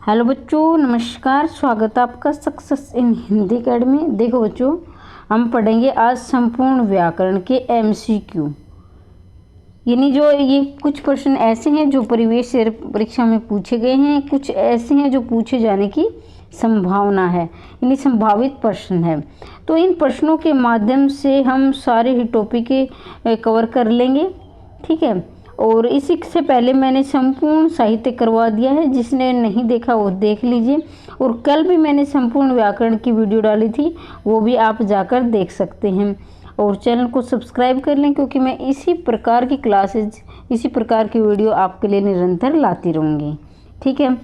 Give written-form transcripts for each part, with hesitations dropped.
Hello बच्चों, नमस्कार। स्वागत है आपका सक्सेस इन हिंदी अकेडमी। देखो बच्चों, हम पढ़ेंगे आज संपूर्ण व्याकरण के एमसीक्यू, यानी जो ये कुछ प्रश्न ऐसे हैं जो परिवेश से परीक्षा में पूछे गए हैं, कुछ ऐसे हैं जो पूछे जाने की संभावना है, यानी संभावित प्रश्न है। तो इन प्रश्नों के माध्यम से हम सारे ही टॉपिक कवर कर लेंगे, ठीक है। और इसी से पहले मैंने संपूर्ण साहित्य करवा दिया है, जिसने नहीं देखा वो देख लीजिए। और कल भी मैंने संपूर्ण व्याकरण की वीडियो डाली थी, वो भी आप जाकर देख सकते हैं। और चैनल को सब्सक्राइब कर लें, क्योंकि मैं इसी प्रकार की क्लासेज, इसी प्रकार की वीडियो आपके लिए निरंतर लाती रहूँगी, ठीक है।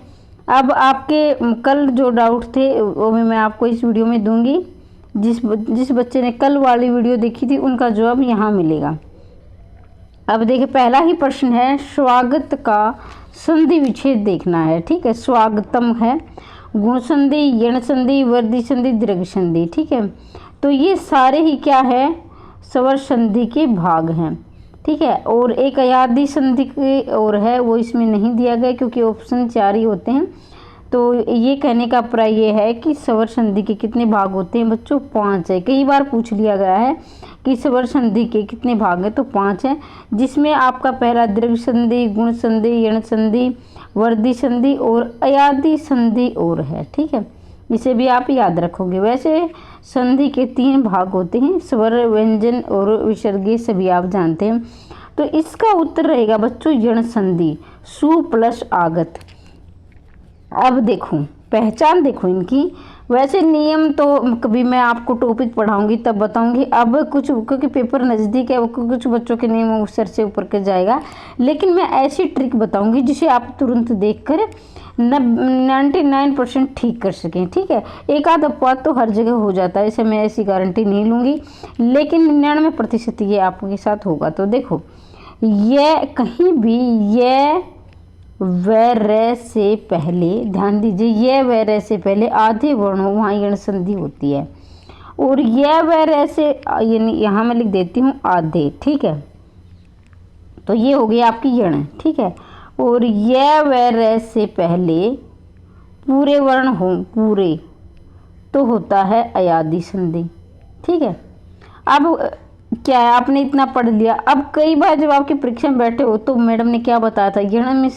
अब आपके कल जो डाउट थे वो भी मैं आपको इस वीडियो में दूंगी। जिस बच्चे ने कल वाली वीडियो देखी थी उनका जवाब यहाँ मिलेगा। अब देखिए, पहला ही प्रश्न है, स्वागत का संधि विच्छेद देखना है, ठीक है। स्वागतम है, गुण संधि, यण संधि, वर्धी संधि, दीर्घ संधि, ठीक है। तो ये सारे ही क्या है, स्वर संधि के भाग हैं, ठीक है। और एक अयादी संधि की और है, वो इसमें नहीं दिया गया क्योंकि ऑप्शन 4 ही होते हैं। तो ये कहने का अभिप्राय ये है कि स्वर संधि के कितने भाग होते हैं बच्चों? 5 है। कई बार पूछ लिया गया है कि स्वर संधि के कितने भाग हैं, तो 5 है, जिसमें आपका पहला दीर्घ संधि, गुण संधि, यण संधि, वर्धी संधि और अयादी संधि और है, ठीक है। इसे भी आप याद रखोगे। वैसे संधि के 3 भाग होते हैं, स्वर, व्यंजन और विसर्ग, सभी आप जानते हैं। तो इसका उत्तर रहेगा बच्चों यण संधि, सु प्लस आगत। अब देखो, पहचान देखो इनकी। वैसे नियम तो कभी मैं आपको टॉपिक पढ़ाऊंगी तब बताऊंगी। अब कुछ, क्योंकि पेपर नज़दीक है, कुछ बच्चों के नियम सर से ऊपर के जाएगा, लेकिन मैं ऐसी ट्रिक बताऊंगी जिसे आप तुरंत देखकर 99% ठीक कर सकें, ठीक है। एक आध अपवाद तो हर जगह हो जाता है, इसे मैं ऐसी गारंटी नहीं लूँगी, लेकिन 99% ये आपके साथ होगा। तो देखो, यह कहीं भी यह व र से पहले, ध्यान दीजिए, यह व र से पहले आधे वर्ण हो, वहाँ यण संधि होती है। और यह व र से, यानी यहाँ मैं लिख देती हूँ आधे, ठीक है। तो ये हो गई आपकी यण, ठीक है। और यह व र से पहले पूरे वर्ण हो, पूरे, तो होता है अयादी संधि, ठीक है। अब क्या है, आपने इतना पढ़ लिया। अब कई बार जब आपकी परीक्षा में बैठे हो तो मैडम ने क्या बताया था, यण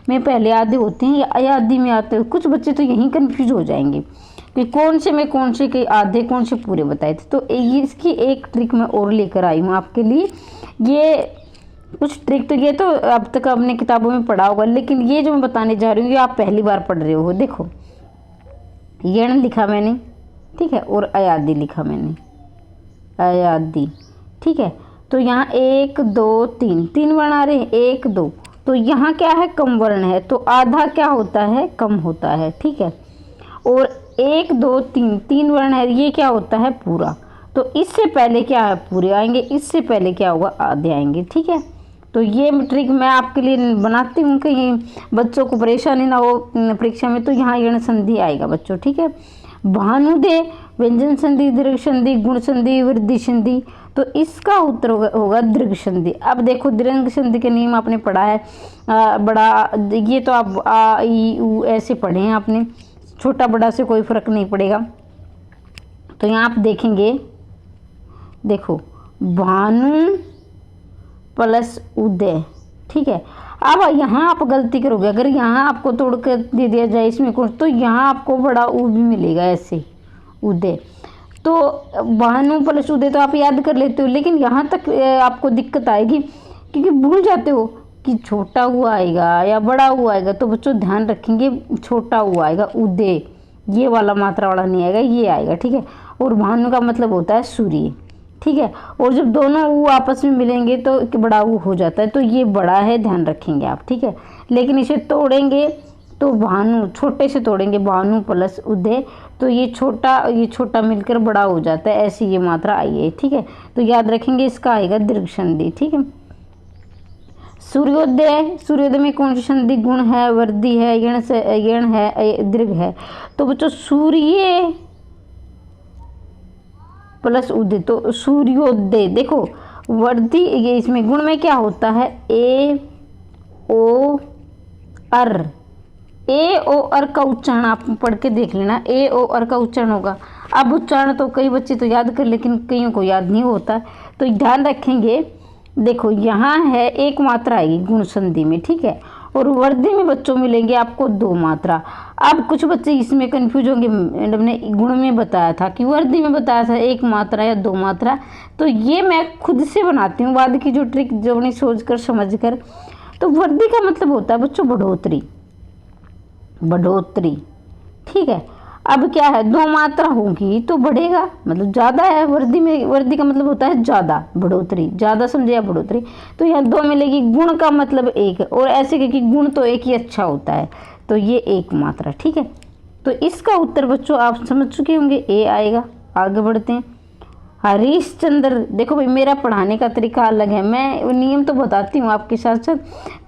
में पहले आधे होते हैं या अयादी में आते हैं। कुछ बच्चे तो यहीं कंफ्यूज हो जाएंगे कि कौन से में कौन से के आधे, कौन से पूरे बताए थे। तो इसकी एक ट्रिक मैं और लेकर आई हूँ आपके लिए। ये कुछ ट्रिक तो ये तो अब तक आपने किताबों में पढ़ा होगा, लेकिन ये जो मैं बताने जा रही हूँ ये आप पहली बार पढ़ रहे हो। देखो, यण लिखा मैंने, ठीक है, और अयादी लिखा मैंने, अयादी, ठीक है। तो यहाँ 1 2 3 वर्ण आ रहे हैं, 1 2। तो यहाँ क्या है, कम वर्ण है, तो आधा क्या होता है, कम होता है, ठीक है। और 1 2 3 वर्ण है, ये क्या होता है, पूरा। तो इससे पहले क्या है, पूरे आएंगे, इससे पहले क्या होगा, आधे आएंगे, ठीक है। तो ये ट्रिक मैं आपके लिए बनाती हूँ कि बच्चों को परेशानी ना हो परीक्षा में। तो यहाँ यण संधि आएगा बच्चों, ठीक है। भानुदे, व्यंजन संधि, दीर्घ संधि, गुण संधि, वृद्धि संधि। तो इसका उत्तर होगा दीर्घ संधि। अब देखो, दीर्घ संधि के नियम आपने पढ़ा है, बड़ा, ये तो आप आ ई उ ऐसे पढ़े हैं आपने, छोटा बड़ा से कोई फर्क नहीं पड़ेगा। तो यहाँ आप देखेंगे, देखो, भानु प्लस उदय, ठीक है। अब यहाँ आप गलती करोगे, अगर यहाँ आपको तोड़ कर दे दिया जाए इसमें कुछ, तो यहाँ आपको बड़ा उ भी मिलेगा, ऐसे उदय। तो भानु प्लस उदय तो आप याद कर लेते हो, लेकिन यहाँ तक आपको दिक्कत आएगी क्योंकि भूल जाते हो कि छोटा हुआ आएगा या बड़ा हुआ आएगा। तो बच्चों ध्यान रखेंगे, छोटा हुआ आएगा उदय, ये वाला मात्रा वाला नहीं आएगा, ये आएगा, ठीक है। और भानु का मतलब होता है सूर्य, ठीक है। और जब दोनों ऊ आपस में मिलेंगे तो बड़ा ऊ हो जाता है, तो ये बड़ा है, ध्यान रखेंगे आप, ठीक है। लेकिन इसे तोड़ेंगे तो भानु, छोटे से तोड़ेंगे, भानु प्लस उदय, तो ये छोटा मिलकर बड़ा हो जाता है, ऐसी ये मात्रा आई है, ठीक है। तो याद रखेंगे, इसका आएगा दीर्घ संधि, ठीक है। सूर्योदय, सूर्योदय में कौन सी संधि, गुण है, वृद्धि है, यण है, दीर्घ है। तो बच्चों सूर्य प्लस उदय, तो सूर्योदय। देखो, वृद्धि, ये इसमें गुण में क्या होता है, ए ओ अर, ए ओ अर का उच्चारण आप पढ़ के देख लेना, ए ओ अर का उच्चारण होगा। अब उच्चारण तो कई बच्चे तो याद कर, लेकिन कईयों को याद नहीं होता, तो ध्यान रखेंगे। देखो यहाँ है एक मात्रा आएगी गुण संधि में, ठीक है, और वर्दी में बच्चों मिलेंगे आपको 2 मात्रा। अब कुछ बच्चे इसमें कंफ्यूज होंगे, मैडम ने गुण में बताया था कि वर्दी में बताया था 1 मात्रा या 2 मात्रा, तो ये मैं खुद से बनाती हूँ बाद की जो ट्रिक, जो अपनी सोच कर समझ कर। तो वर्दी का मतलब होता है बच्चों बढ़ोतरी, बढ़ोतरी, ठीक है। अब क्या है, 2 मात्रा होगी तो बढ़ेगा, मतलब ज़्यादा है वर्दी में, वर्दी का मतलब होता है ज़्यादा, बढ़ोतरी, ज़्यादा समझे या बढ़ोतरी, तो यहाँ 2 मिलेगी। गुण का मतलब 1, और ऐसे क्योंकि गुण तो एक ही अच्छा होता है, तो ये 1 मात्रा, ठीक है। तो इसका उत्तर बच्चों आप समझ चुके होंगे, ए आएगा। आगे बढ़ते हैं। हरीशचंद्र, देखो भाई मेरा पढ़ाने का तरीका अलग है, मैं नियम तो बताती हूँ आपके साथ साथ,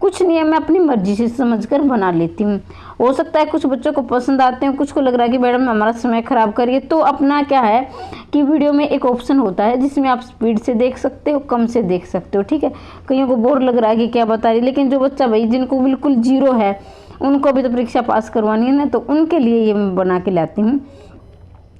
कुछ नियम मैं अपनी मर्जी से समझकर बना लेती हूँ। हो सकता है कुछ बच्चों को पसंद आते हैं, कुछ को लग रहा है कि मैडम हमारा समय खराब करिए, तो अपना क्या है कि वीडियो में एक ऑप्शन होता है जिसमें आप स्पीड से देख सकते हो, कम से देख सकते हो, ठीक है। कईयों को बोर लग रहा है कि क्या बता रही, लेकिन जो बच्चा भाई जिनको बिल्कुल 0 है, उनको अभी तो परीक्षा पास करवानी है ना, तो उनके लिए ये मैं बना के लाती हूँ।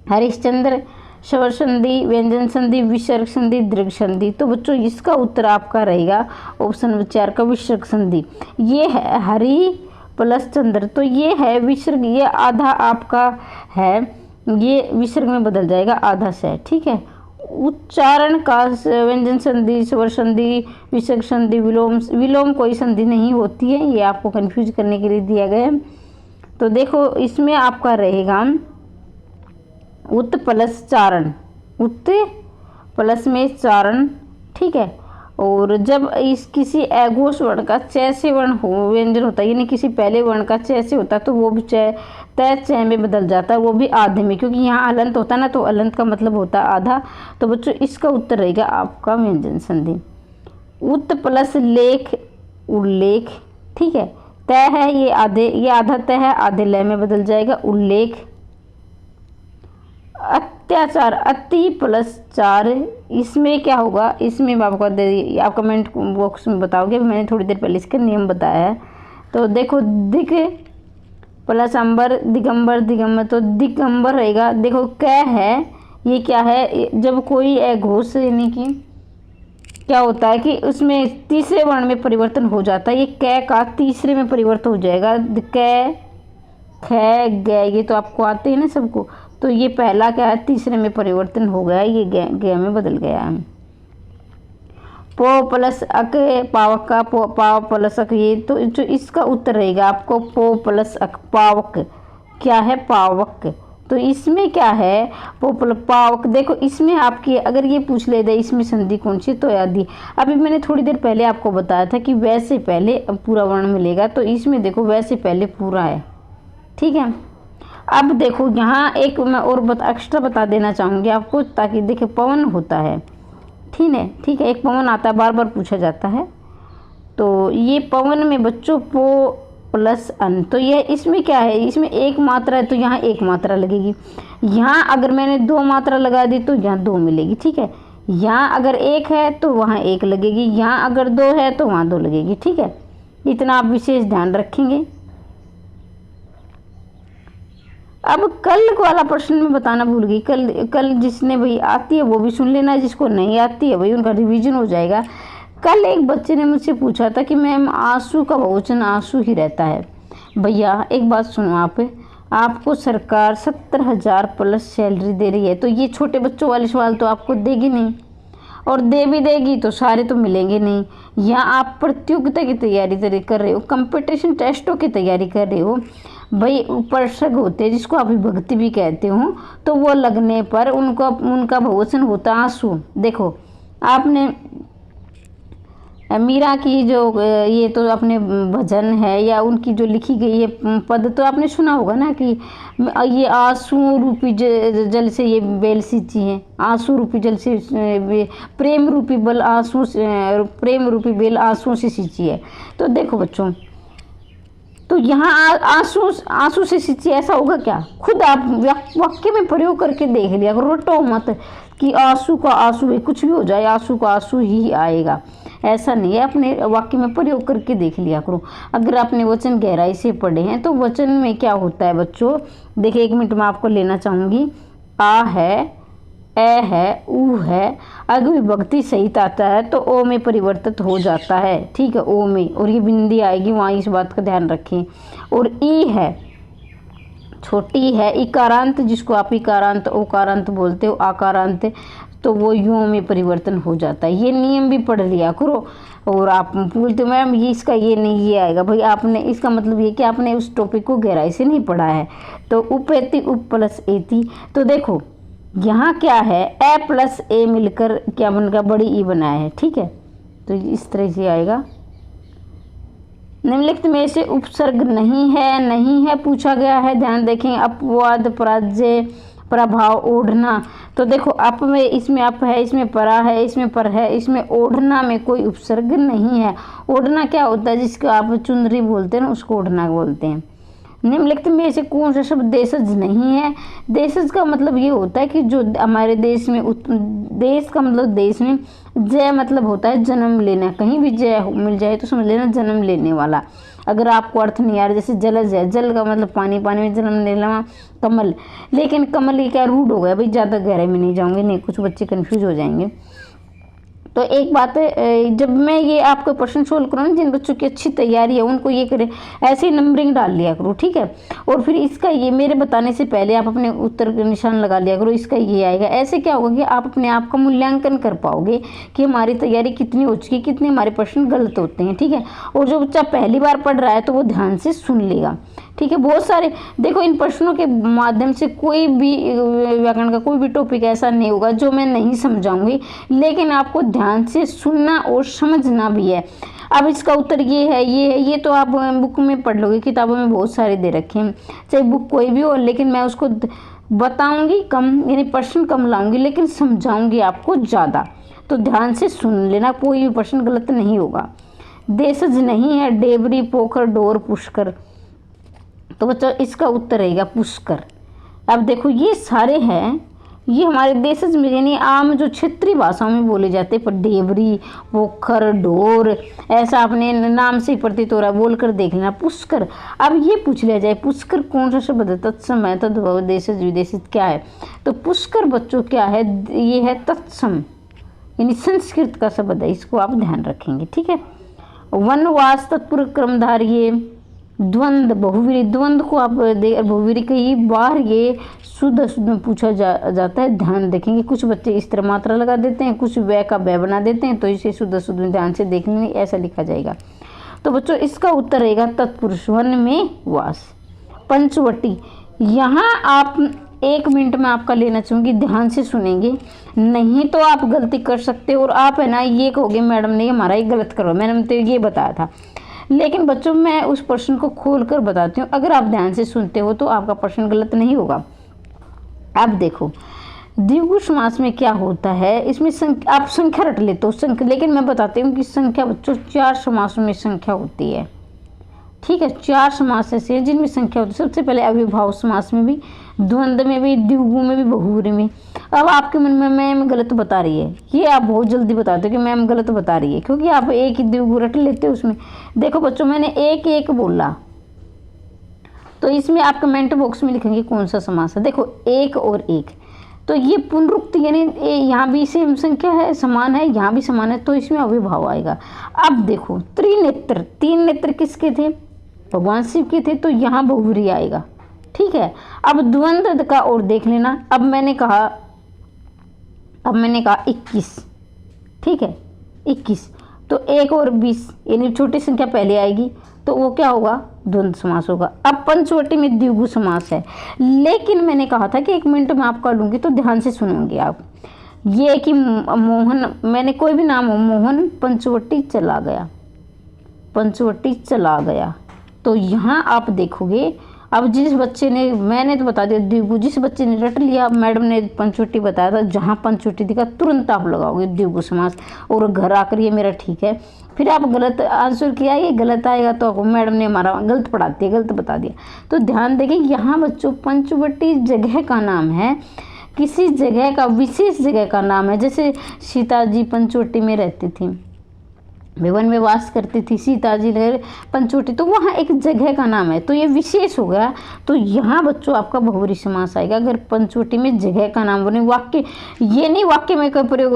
हरीशचंद्र, स्वर संधि, व्यंजन संधि, विसर्ग संधि, दीर्घ संधि, तो बच्चों इसका उत्तर आपका रहेगा ऑप्शन नंबर 4 का विसर्ग संधि। ये है हरि प्लस चंद्र, तो ये है विसर्ग, ये आधा आपका है, ये विसर्ग में बदल जाएगा आधा से, ठीक है। उच्चारण का व्यंजन संधि, स्वर संधि, विसर्ग संधि, विलोम, विलोम कोई संधि नहीं होती है, ये आपको कंफ्यूज करने के लिए दिया गया है। तो देखो इसमें आपका रहेगा उत प्लस चारण, उत प्लस में चारण, ठीक है। और जब इस किसी अघोष वर्ण का च से वर्ण हो, व्यंजन होता है, यानी किसी पहले वर्ण का च से होता है, तो वो भी च में बदल जाता है, वो भी आधे में, क्योंकि यहाँ अलंत होता है ना, तो अलंत का मतलब होता है आधा। तो बच्चों इसका उत्तर रहेगा आपका व्यंजन संधि। उत प्लस लेख, उल्लेख, ठीक है। तय है ये आधे, ये आधा तय है, आधे लय में बदल जाएगा, उल्लेख। अत्याचार, अति प्लस 4, इसमें क्या होगा, इसमें आप कमेंट बॉक्स में बताओगे, मैंने थोड़ी देर पहले इसका नियम बताया है। तो देखो दिक प्लस अंबर, दिगंबर, दिगंबर, तो दिगंबर रहेगा। देखो कै है, ये क्या है, जब कोई अघोष यानी कि क्या होता है कि उसमें तीसरे वर्ण में परिवर्तन हो जाता है, ये कै का तीसरे में परिवर्तन हो जाएगा, कै, ख, ग, ये तो आपको आते हैं ना सबको, तो ये पहला क्या है तीसरे में परिवर्तन हो गया, ये ग में बदल गया है। पो प्लस अक, पावक का पाव प्लस अक, ये तो जो इसका उत्तर रहेगा आपको पो प्लस अक, पावक, क्या है पावक, तो इसमें क्या है पो प्लस पावक। देखो इसमें आपकी अगर ये पूछ ले दे इसमें संधि कौन सी, तो याद ही अभी मैंने थोड़ी देर पहले आपको बताया था कि वैसे पहले पूरा वर्ण मिलेगा, तो इसमें देखो वैसे पहले पूरा है, ठीक है। अब देखो यहाँ एक मैं और एक्स्ट्रा बता देना चाहूँगी आपको, ताकि देखिए पवन होता है, ठीक है, ठीक है, एक पवन आता है, बार बार पूछा जाता है, तो ये पवन में बच्चों पो प्लस अन, तो ये इसमें क्या है, इसमें 1 मात्रा है, तो यहाँ 1 मात्रा लगेगी। यहाँ अगर मैंने 2 मात्रा लगा दी तो यहाँ 2 मिलेगी, ठीक है। यहाँ अगर 1 है तो वहाँ 1 लगेगी, यहाँ अगर 2 है तो वहाँ 2 लगेगी, ठीक है। इतना आप विशेष ध्यान रखेंगे। अब कल वाला प्रश्न में बताना भूल गई, कल जिसने भाई आती है वो भी सुन लेना, जिसको नहीं आती है भाई उनका रिवीजन हो जाएगा। कल एक बच्चे ने मुझसे पूछा था कि मैम आंसू का बहुवचन आंसू ही रहता है। भैया एक बात सुनो, आपको सरकार 70,000 प्लस सैलरी दे रही है, तो ये छोटे बच्चों वाले सवाल तो आपको देगी नहीं, और दे भी देगी तो सारे तो मिलेंगे नहीं। या आप प्रतियोगिता की तैयारी कर रहे हो, कंपटीशन टेस्टों की तैयारी कर रहे हो, भाई उपसर्ग होते हैं जिसको आप विभक्ति भी कहते हो, तो वो लगने पर उनका बहुवचन होता आंसू। देखो आपने मीरा की जो ये तो अपने भजन है या उनकी जो लिखी गई है पद तो आपने सुना होगा ना कि ये आंसू रूपी जल से ये बेल सींची है, आंसू रूपी जल से प्रेम रूपी बल आंसू, प्रेम रूपी बेल आंसू से सींची है। तो देखो बच्चों तो यहाँ आंसू आंसू से सिंची, ऐसा होगा क्या? खुद आप वाक्य में प्रयोग करके देख लिया करो, रटो मत कि आंसू का आंसू है, कुछ भी हो जाए आंसू का आंसू ही आएगा, ऐसा नहीं है। अपने वाक्य में प्रयोग करके देख लिया करो। अगर आपने वचन गहराई से पढ़े हैं तो वचन में क्या होता है बच्चों, देखिए 1 मिनट में आपको लेना चाहूँगी। आ है, ए है, ऊ है, अगर विभक्ति सहित आता है तो ओ में परिवर्तित हो जाता है, ठीक है, ओ में, और ये बिंदी आएगी वहाँ, इस बात का ध्यान रखें। और ई है, छोटी है, इकारांत जिसको आप इकारांत ओकारांत बोलते हो, आकारांत, तो वो यूं में परिवर्तन हो जाता है। ये नियम भी पढ़ लिया करो। और आप बोलते हो मैम ये इसका ये नहीं ये आएगा, भाई आपने, इसका मतलब ये कि आपने उस टॉपिक को गहराई से नहीं पढ़ा है। तो उपेति उप प्लस एति, तो देखो यहाँ क्या है, ए प्लस ए मिलकर क्या बन गया, बड़ी ई बनाया है, ठीक है। तो इस तरह से आएगा। निम्नलिखित में से उपसर्ग नहीं है पूछा गया है, ध्यान देखें। अपवाद, पराजय, प्रभाव, ओढ़ना, तो देखो अप में, इसमें अप है, इसमें परा है, इसमें पर है, इसमें ओढ़ना में कोई उपसर्ग नहीं है। ओढ़ना क्या होता है, जिसको आप चुनरी बोलते हैं ना, उसको ओढ़ना बोलते हैं। निम्नलिखित में से कौन सा शब्द देशज नहीं है? देशज का मतलब ये होता है कि जो हमारे देश में, देश का मतलब देश में, जय मतलब होता है जन्म लेना, कहीं भी जय मिल जाए तो समझ लेना जन्म लेने वाला। अगर आपको अर्थ नहीं आ रहा, जैसे जलज है, जल का मतलब पानी, पानी में जन्म लेना, कमल, लेकिन कमल ये क्या रूड हो गया भाई, ज़्यादा गहराई में नहीं जाऊँगी, नहीं कुछ बच्चे कन्फ्यूज हो जाएंगे। तो एक बात है, जब मैं ये आपको प्रश्न सोल्व करूँ, जिन बच्चों की अच्छी तैयारी है उनको ये करें, ऐसे ही नंबरिंग डाल लिया करो, ठीक है। और फिर इसका ये मेरे बताने से पहले आप अपने उत्तर का निशान लगा लिया करो, इसका ये आएगा। ऐसे क्या होगा कि आप अपने आप का मूल्यांकन कर पाओगे कि हमारी तैयारी कितनी हो चुकी है, कितने हमारे प्रश्न गलत होते हैं, ठीक है। और जो बच्चा पहली बार पढ़ रहा है तो वो ध्यान से सुन लेगा, ठीक है। बहुत सारे देखो, इन प्रश्नों के माध्यम से कोई भी व्याकरण का कोई भी टॉपिक ऐसा नहीं होगा जो मैं नहीं समझाऊंगी, लेकिन आपको ध्यान से सुनना और समझना भी है। अब इसका उत्तर ये है, ये तो आप बुक में पढ़ लोगे, किताबों में बहुत सारे दे रखे हैं, चाहे बुक कोई भी हो, लेकिन मैं उसको बताऊंगी कम, यानी प्रश्न कम लाऊंगी, लेकिन समझाऊंगी आपको ज़्यादा। तो ध्यान से सुन लेना, कोई भी प्रश्न गलत नहीं होगा। देशज नहीं है, डेबरी, पोखर, डोर, पुष्कर, तो बच्चों इसका उत्तर रहेगा पुष्कर। अब देखो ये सारे हैं, ये हमारे देशज में यानी आम जो क्षेत्रीय भाषाओं में बोले जाते हैं, पर डेबरी, पोखर, डोर, ऐसा अपने नाम से ही प्रतीत हो रहा है, बोल कर देख लेना पुष्कर। अब ये पूछ लिया जाए पुष्कर कौन सा शब्द है, तत्सम है, तद्भव, देशज, विदेशित क्या है? तो पुष्कर बच्चों क्या है, ये है तत्सम, यानी संस्कृत का शब्द है, इसको आप ध्यान रखेंगे, ठीक है। वनवास, तत्पुरुष, क्रमधार्य, द्वंद्व, बहुवीरी, द्वंद्व को आप बहुवीरी कई बार ये शुद्ध शुद्ध में पूछा जाता है, ध्यान देखेंगे। कुछ बच्चे इस तरह मात्रा लगा देते हैं, कुछ वै का वै बना देते हैं, तो इसे शुद्ध शुद्ध में ध्यान से देख लेंगे, ऐसा लिखा जाएगा। तो बच्चों इसका उत्तर रहेगा तत्पुरुष, वन में वास। पंचवटी, यहाँ आप 1 मिनट में आपका लेना चाहूँगी, ध्यान से सुनेंगे, नहीं तो आप गलती कर सकते हो और आप है ना ये कहोगे मैडम ने हमारा ये गलत करो, मैंने तो ये बताया था। लेकिन बच्चों मैं उस प्रश्न को खोल कर बताती हूँ, अगर आप ध्यान से सुनते हो तो आपका प्रश्न गलत नहीं होगा। अब देखो द्विगु समास में क्या होता है, इसमें आप संख्या रट लेते हो संख्या, लेकिन मैं बताती हूँ कि संख्या बच्चों 4 समासों में संख्या होती है, ठीक है। 4 समास ऐसे हैं जिनमें संख्या होती है। सबसे पहले अविभाव समास में भी, द्वंद्व में भी, द्विगु में भी, बहुव्रीहि में। अब आपके मन में मैम गलत बता रही है, ये आप बहुत जल्दी बताते हो कि मैम गलत बता रही है, क्योंकि आप एक ही द्विगु रट लेते हो उसमें। देखो बच्चों मैंने एक बोला, तो इसमें आप कमेंट बॉक्स में लिखेंगे कौन सा समास है। देखो एक और एक, तो ये पुनरुक्ति यानी यहाँ भी सेम संख्या है, समान है, यहाँ भी समान है, तो इसमें अविभाव आएगा। अब देखो त्रिनेत्र, 3 नेत्र किसके थे, भगवान शिव के थे, तो यहाँ बहुव्रीहि आएगा, ठीक है। अब द्वंद्व का और देख लेना, अब मैंने कहा 21, ठीक है 21, तो 1 और 20 यानी छोटी संख्या पहले आएगी, तो वो क्या होगा, द्वंद्व समास होगा। अब पंचवटी में द्विगु समास है, लेकिन मैंने कहा था कि 1 मिनट में आपका लूँगी, तो ध्यान से सुनोगे आप। ये कि मोहन, मैंने कोई भी नाम हो, मोहन पंचवटी चला गया, पंचवटी चला गया, तो यहाँ आप देखोगे अब जिस बच्चे ने, मैंने तो बता दिया द्विगु, जिस बच्चे ने रट लिया, मैडम ने पंचवटी बताया था, जहाँ पंचवटी दिखा तुरंत आप लगाओगे द्विगु समास और घर आकर ये मेरा ठीक है। फिर आप गलत आंसर किया, ये गलत आएगा तो आपको मैडम ने हमारा गलत पढ़ाती है, गलत बता दिया। तो ध्यान देंगे यहाँ बच्चों पंचवटी जगह का नाम है, किसी जगह का, विशेष जगह का नाम है। जैसे सीता जी पंचवटी में रहती थी, वन में वास करती थी सीता जी पंचवटी, तो वहाँ एक जगह का नाम है, तो ये विशेष हो गया। तो यहाँ बच्चों आपका बहुब्रीहि समास आएगा अगर पंचवटी में जगह का नाम बने। वाक्य ये नहीं वाक्य में कोई प्रयोग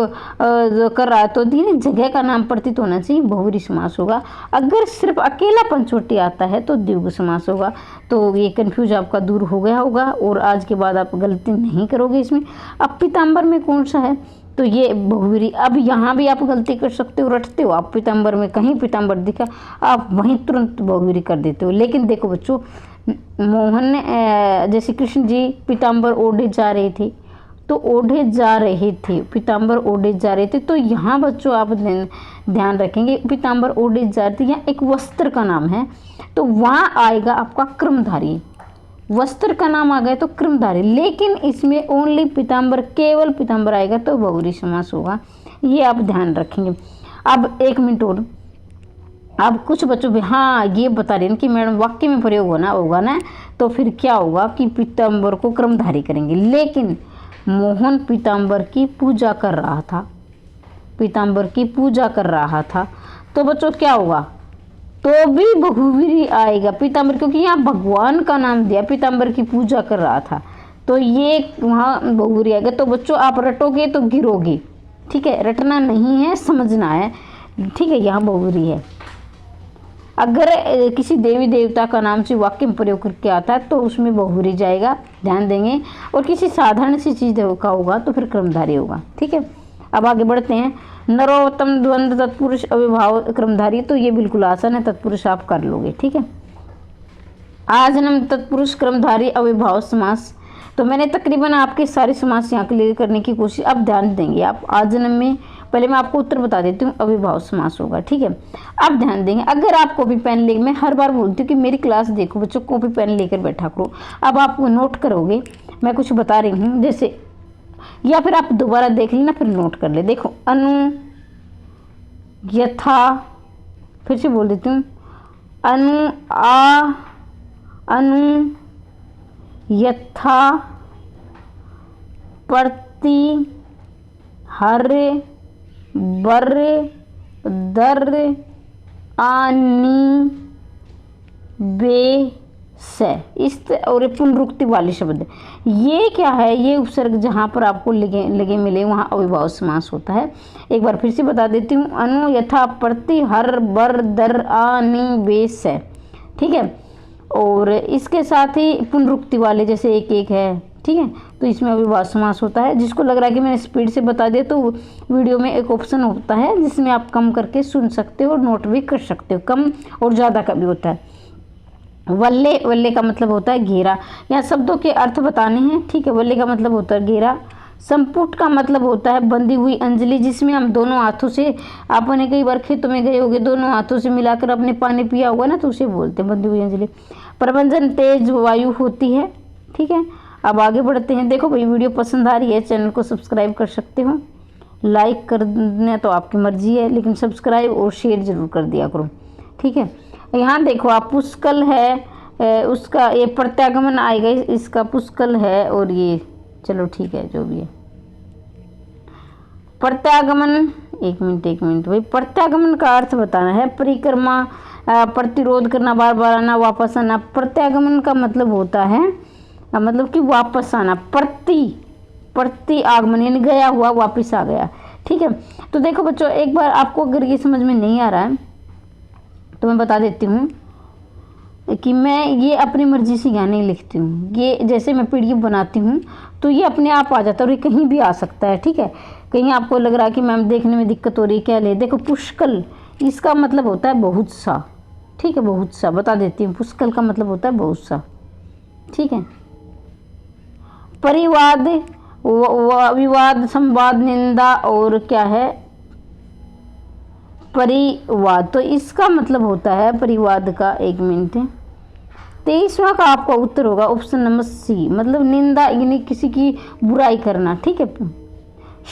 कर रहा है तो जगह का नाम प्रतीत होना चाहिए, बहुब्रीहि समास होगा। अगर सिर्फ अकेला पंचवटी आता है तो द्विगु समास होगा। तो ये कन्फ्यूज आपका दूर हो गया होगा और आज के बाद आप गलती नहीं करोगे इसमें। अब पीताम्बर में कौन सा है, तो ये बहुब्रीहि। अब यहाँ भी आप गलती कर सकते हो, रटते हो आप पीताम्बर में, कहीं पीताम्बर दिखा आप वहीं तुरंत बहुब्रीहि कर देते हो। लेकिन देखो बच्चों, मोहन ने जैसे कृष्ण जी पीताम्बर ओढ़े जा रहे थे, तो ओढ़े जा रहे थे, पीताम्बर ओढ़े जा रहे थे, तो यहाँ बच्चों आप ध्यान रखेंगे पीताम्बर ओढ़े जा रहे थे, यहाँ एक वस्त्र का नाम है, तो वहाँ आएगा आपका क्रमधारी। वस्त्र का नाम आ गया तो क्रमधारी, लेकिन इसमें ओनली पीताम्बर, केवल पीताम्बर आएगा तो बहुब्रीहि समास होगा। ये आप ध्यान रखेंगे। अब एक मिनट और, अब कुछ बच्चों भी हाँ ये बता रहे हैं कि मैडम वाक्य में प्रयोग होगा ना, तो फिर क्या होगा कि पीताम्बर को क्रमधारी करेंगे। लेकिन मोहन पीताम्बर की पूजा कर रहा था, पीताम्बर की पूजा कर रहा था, तो बच्चों क्या होगा, तो भी बहुब्रीहि आएगा पीताम्बर, क्योंकि यहाँ भगवान का नाम दिया, पीताम्बर की पूजा कर रहा था, तो ये वहाँ बहुब्रीहि आएगा। तो बच्चों आप रटोगे तो गिरोगे, ठीक है, रटना नहीं है, समझना है, ठीक है। यहाँ बहुब्रीहि है। अगर किसी देवी देवता का नाम से वाक्य में प्रयोग करके आता है तो उसमें बहुब्रीहि जाएगा, ध्यान देंगे। और किसी साधारण सी चीज़ का होगा तो फिर क्रमधारी होगा, ठीक है। अब आगे बढ़ते हैं। नरोत्तम द्वंद्व तत्पुरुष अविभाव क्रमधारी, तो ये बिल्कुल आसान है, तत्पुरुष आप कर लोगे, ठीक है। आजन्म तत्पुरुष क्रमधारी अविभाव समास, तो मैंने तकरीबन आपके सारे समास यहाँ क्लियर करने की कोशिश। अब ध्यान देंगे आप आजन्म में, पहले मैं आपको उत्तर बता देती हूँ, अविभाव समास होगा, ठीक है। अब ध्यान देंगे, अगर आप कॉपी पेन ले, मैं हर बार बोलती हूँ कि मेरी क्लास देखो बच्चों, कॉपी पेन लेकर बैठा करो। अब आप नोट करोगे, मैं कुछ बता रही हूँ जैसे, या फिर आप दोबारा देख लेना फिर नोट कर ले। देखो अनु यथा, फिर से बोल देती हूँ, अनु आ, अनु यथा, प्रति, हर, बर, दर, आनी, बे, से, इस और पुनरुक्ति वाले शब्द, ये क्या है, ये उपसर्ग जहाँ पर आपको लगे मिले वहाँ अविभाव समास होता है। एक बार फिर से बता देती हूँ, अनु यथा, प्रति, हर, बर, दर, आ, नि, बे, से, ठीक है। और इसके साथ ही पुनरुक्ति वाले जैसे एक एक है, ठीक है, तो इसमें अविभाव समास होता है। जिसको लग रहा है कि मैंने स्पीड से बता दिया, तो वीडियो में एक ऑप्शन होता है जिसमें आप कम करके सुन सकते हो और नोट भी कर सकते हो, कम और ज़्यादा का भी होता है। वल्ले, वल्ले का मतलब होता है घेरा, यहाँ शब्दों के अर्थ बताने हैं, ठीक है। वल्ले का मतलब होता है घेरा। संपुट का मतलब होता है बंधी हुई अंजलि, जिसमें हम दोनों हाथों से, आपने कई बार खेतों में गए होगे, दोनों हाथों से मिलाकर अपने पानी पिया होगा ना, तो उसे बोलते हैं बंधी हुई अंजलि। प्रबंधन तेज वायु होती है, ठीक है। अब आगे बढ़ते हैं। देखो भाई वीडियो पसंद आ रही है, चैनल को सब्सक्राइब कर सकते हो, लाइक करना तो आपकी मर्जी है, लेकिन सब्सक्राइब और शेयर जरूर कर दिया करो, ठीक है। यहाँ देखो आप पुष्कल है, उसका ये प्रत्यागमन आएगा, इसका पुष्कल है, और ये चलो ठीक है जो भी है प्रत्यागमन। एक मिनट भाई, प्रत्यागमन का अर्थ बताना है, परिक्रमा, प्रतिरोध करना, बार बार आना, वापस आना। प्रत्यागमन का मतलब होता है मतलब कि वापस आना, प्रति आगमन यानी गया हुआ वापस आ गया, ठीक है। तो देखो बच्चों, एक बार आपको अगर ये समझ में नहीं आ रहा है तो मैं बता देती हूँ कि मैं ये अपनी मर्जी से यहाँ नहीं लिखती हूँ। ये जैसे मैं पीडीएफ बनाती हूँ तो ये अपने आप आ जाता है, और ये कहीं भी आ सकता है, ठीक है। कहीं आपको लग रहा है कि मैम देखने में दिक्कत हो रही है, क्या ले, देखो पुष्कल, इसका मतलब होता है बहुत सा, ठीक है, बहुत सा बता देती हूँ। पुष्कल का मतलब होता है बहुत सा, ठीक है। परिवाद, विवाद, संवाद, निंदा, और क्या है परिवाद, तो इसका मतलब होता है परिवाद का, एक मिनट है, 23वां का आपका उत्तर होगा ऑप्शन नंबर सी, मतलब निंदा यानी किसी की बुराई करना। ठीक है।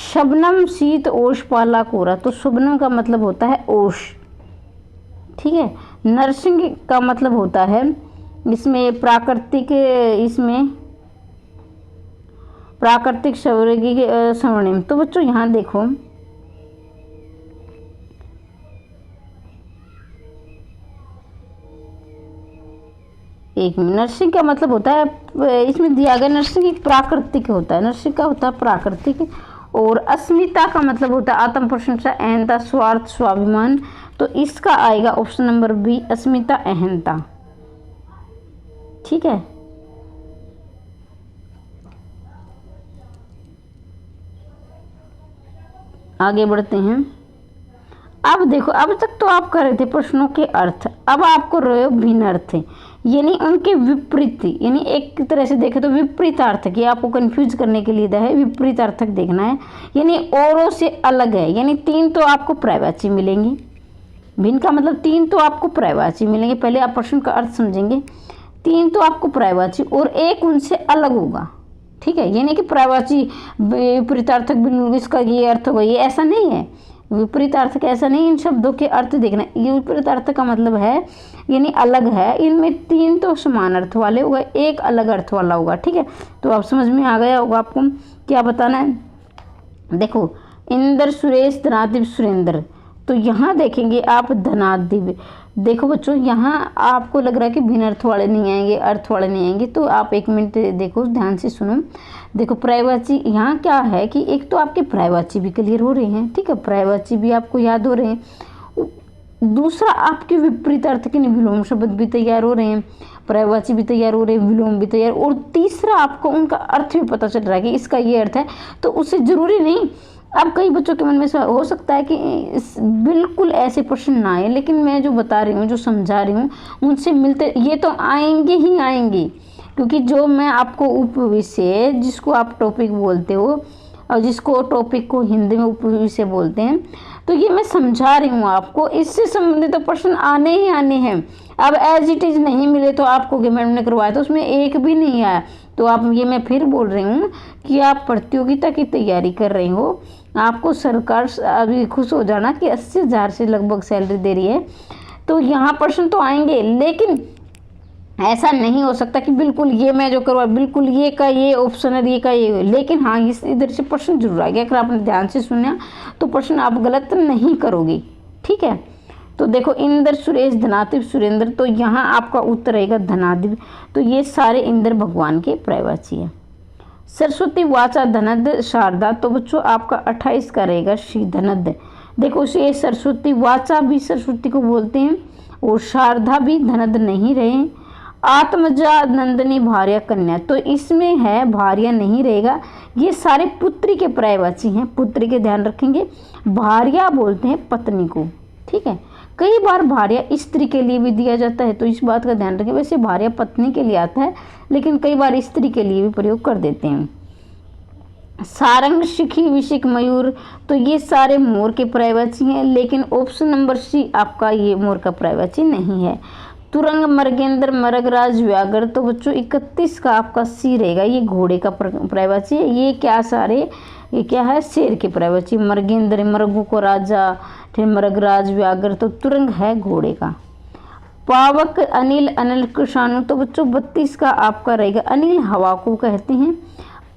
शबनम शीत ओश पाला कोरा, तो शबनम का मतलब होता है ओश। ठीक है। नरसिंह का मतलब होता है इसमें प्राकृतिक, इसमें प्राकृतिक स्वर्णिम। तो बच्चों यहाँ देखो, एक मिनट, नरसिंह का मतलब होता है, इसमें दिया गया नरसिंह एक प्राकृतिक होता है, नरसिंह का होता है प्राकृतिक। और अस्मिता का मतलब होता है आत्म प्रशंसा, अहंता, स्वार्थ, स्वाभिमान। तो इसका आएगा ऑप्शन नंबर बी, अस्मिता, अहंता। ठीक है। आगे बढ़ते हैं। अब देखो, अब तक तो आप कर रहे थे प्रश्नों के अर्थ, अब आपको रहे भिन्न अर्थ, यानी उनके विपरीत, यानी एक तरह से देखें तो विपरीत अर्थक, ये आपको कंफ्यूज करने के लिए दिया है, विपरीत अर्थक देखना है, यानी औरों से अलग है। यानी 3 तो आपको पर्यायवाची मिलेंगे, भिन्न का मतलब 3 तो आपको पर्यायवाची मिलेंगे। पहले आप प्रश्न का अर्थ समझेंगे। 3 तो आपको पर्यायवाची और एक उनसे अलग होगा। ठीक है। यानी कि पर्यायवाची विपरीतार्थक बिल्कुल इसका ये अर्थ होगा, ये ऐसा नहीं है। विपरीतार्थक ऐसा नहीं, इन शब्दों के अर्थ देखना। ये विपरीतार्थक का मतलब है यानी अलग है, इनमें 3 तो समान अर्थ वाले होगा, एक अलग अर्थ वाला होगा। ठीक है। तो अब समझ में आ गया होगा आपको क्या बताना है। देखो, इंद्र, सुरेश, धनादिव, सुरेंद्र। तो यहाँ देखेंगे आप धनादिव। देखो बच्चों, यहाँ आपको लग रहा है कि भिन्न अर्थ वाले नहीं आएंगे, अर्थ वाले नहीं आएंगे, तो आप 1 मिनट देखो, ध्यान से सुनो। देखो पर्यायवाची यहाँ क्या है कि एक तो आपके पर्यायवाची भी क्लियर हो रहे हैं। ठीक है। पर्यायवाची भी आपको याद हो रहे हैं। दूसरा, आपके विपरीत अर्थ के विलोम शब्द भी तैयार हो रहे हैं, पर्यायवाची भी तैयार हो रहे हैं, विलोम भी तैयार। और तीसरा, आपको उनका अर्थ भी पता चल रहा है कि इसका ये अर्थ है। तो उससे जरूरी नहीं, अब कई बच्चों के मन में हो सकता है कि बिल्कुल ऐसे प्रश्न ना आए, लेकिन मैं जो बता रही हूँ, जो समझा रही हूँ, उनसे मिलते ये तो आएंगे ही आएंगे, क्योंकि जो मैं आपको उपविषय, जिसको आप टॉपिक बोलते हो और जिसको टॉपिक को हिंदी में उपविषय बोलते हैं, तो ये मैं समझा रही हूँ आपको, इससे संबंधित तो प्रश्न आने ही आने हैं। अब एज इट इज नहीं मिले तो आपको मैडम ने करवाया तो उसमें एक भी नहीं आया, तो आप ये मैं फिर बोल रही हूँ कि आप प्रतियोगिता की तैयारी कर रहे हो, आपको सरकार अभी खुश हो जाना कि 80,000 से लगभग सैलरी दे रही है, तो यहाँ प्रश्न तो आएंगे, लेकिन ऐसा नहीं हो सकता कि बिल्कुल ये मैं जो करवा बिल्कुल ये का ये ऑप्शन है, ये का ये। लेकिन हाँ, इस इधर से प्रश्न जरूर आ गया, अगर आपने ध्यान से सुना तो प्रश्न आप गलत नहीं करोगे। ठीक है। तो देखो, इंद्र, सुरेश, धनादिव, सुरेंद्र। तो यहाँ आपका उत्तर रहेगा धनादिव। तो ये सारे इंद्र भगवान के पर्यायवाची है। सरस्वती, वाचा, धनद, शारदा। तो बच्चों आपका 28 का रहेगा श्री धनद। देखो, ये सरस्वती, वाचा भी सरस्वती को बोलते हैं और शारदा भी धनद नहीं रहे। आत्मजा, नंदनी, भार्या, कन्या। तो इसमें है भार्या नहीं रहेगा, ये सारे पुत्री के पर्यायवाची हैं, पुत्री के ध्यान रखेंगे। भार्या बोलते हैं पत्नी को। ठीक है। कई बार भार्या स्त्री के लिए भी दिया जाता है, तो इस बात का ध्यान रखें। वैसे भार्या पत्नी के लिए आता है, लेकिन कई बार स्त्री के लिए भी प्रयोग कर देते हैं। सारंग, शिखी, विशिक, मयूर। तो ये सारे मोर के पर्यायवाची हैं, लेकिन ऑप्शन नंबर सी आपका ये मोर का पर्यायवाची नहीं है। तुरंग, मर्गेंद्र, मरगराज, व्याघ्र। तो बच्चों 31 का आपका सी रहेगा, ये घोड़े का पर्यायवाची है। ये क्या सारे, ये क्या है, शेर के पर्यायवाची। मर्गेंद्र मृगों को राजा, फिर मृगराज, व्याघ्र। तो तुरंग है घोड़े का। पावक, अनिल, अनल, कृषाणु। तो बच्चों 32 का आपका रहेगा। अनिल हवा को कहते हैं,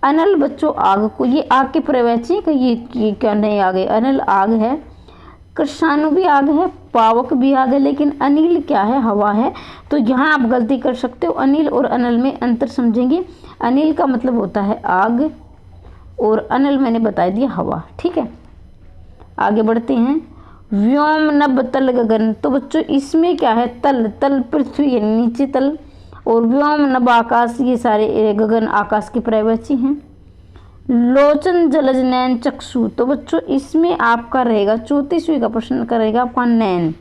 अनल बच्चों आग को, ये आग के पर्यायवाची है कि ये क्या नहीं आ गए, अनल आग है, कृषाणु भी आग है, पावक भी आग है, लेकिन अनिल क्या है, हवा है। तो यहाँ आप गलती कर सकते हो, अनिल और अनल में अंतर समझेंगे। अनिल का मतलब होता है आग और अनल मैंने बता दिया हवा। ठीक है। आगे बढ़ते हैं। व्योम, नभ, तल, गगन। तो बच्चों इसमें क्या है, तल, तल पृथ्वी यानी नीचे तल, और व्योम, नभ, आकाश, ये सारे गगन आकाश के पर्यायवाची हैं। लोचन, जलज, नैन, चक्षु। तो बच्चों इसमें आपका रहेगा 34वीं का प्रश्न का रहेगा आपका नैन।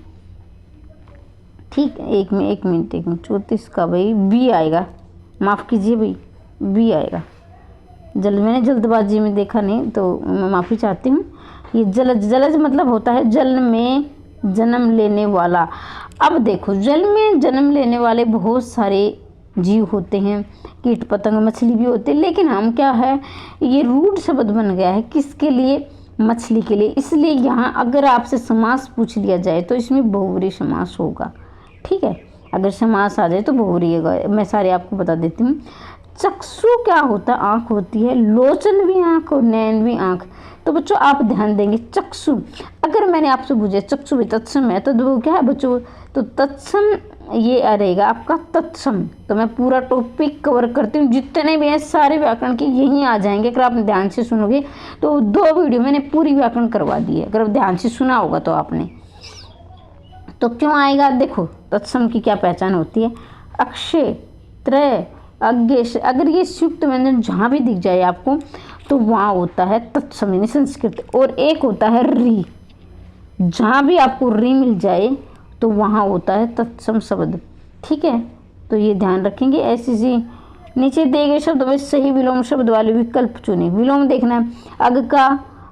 ठीक है। एक मिनट 34 का भाई बी आएगा, माफ़ कीजिए भाई, बी आएगा। मैंने जल्दबाजी में देखा नहीं, तो मैं माफ़ी चाहती हूँ। ये जलज, जलज मतलब होता है जल में जन्म लेने वाला। अब देखो, जल में जन्म लेने वाले बहुत सारे जीव होते हैं, कीट पतंग मछली भी होते हैं, लेकिन हम क्या है ये रूढ़ शब्द बन गया है किसके लिए, मछली के लिए। इसलिए यहाँ अगर आपसे समास पूछ लिया जाए तो इसमें बहुव्रीहि समास होगा। ठीक है, अगर समास आ जाए तो बहुव्रीहि होगा। मैं सारे आपको बता देती हूँ। चक्षु क्या होता है, आँख होती है, लोचन भी आँख और नयन भी आँख। तो बच्चों आप ध्यान देंगे चक्षु, अगर मैंने आपसे पूछा चक्षु भी तत्सम है तो वो क्या है बच्चों, तो तत्सम ये रहेगा आपका तत्सम। तो मैं पूरा टॉपिक कवर करती हूँ, जितने भी हैं सारे व्याकरण के यहीं आ जाएंगे। अगर आप ध्यान से सुनोगे तो 2 वीडियो मैंने पूरी व्याकरण करवा दी है, अगर ध्यान से सुना होगा तो आपने। तो क्यों आएगा, देखो तत्सम की क्या पहचान होती है, अक्षय त्रय अज्ञेश, अगर ये संयुक्त व्यंजन जहाँ भी दिख जाए आपको तो वहाँ होता है तत्सम यानी संस्कृत। और एक होता है री, जहाँ भी आपको री मिल जाए तो वहाँ होता है तत्सम शब्द। ठीक है, तो ये ध्यान रखेंगे। ऐसी सी नीचे दिए गए शब्द में सही विलोम शब्द वाले विकल्प चुने। विलोम देखना है, अग का,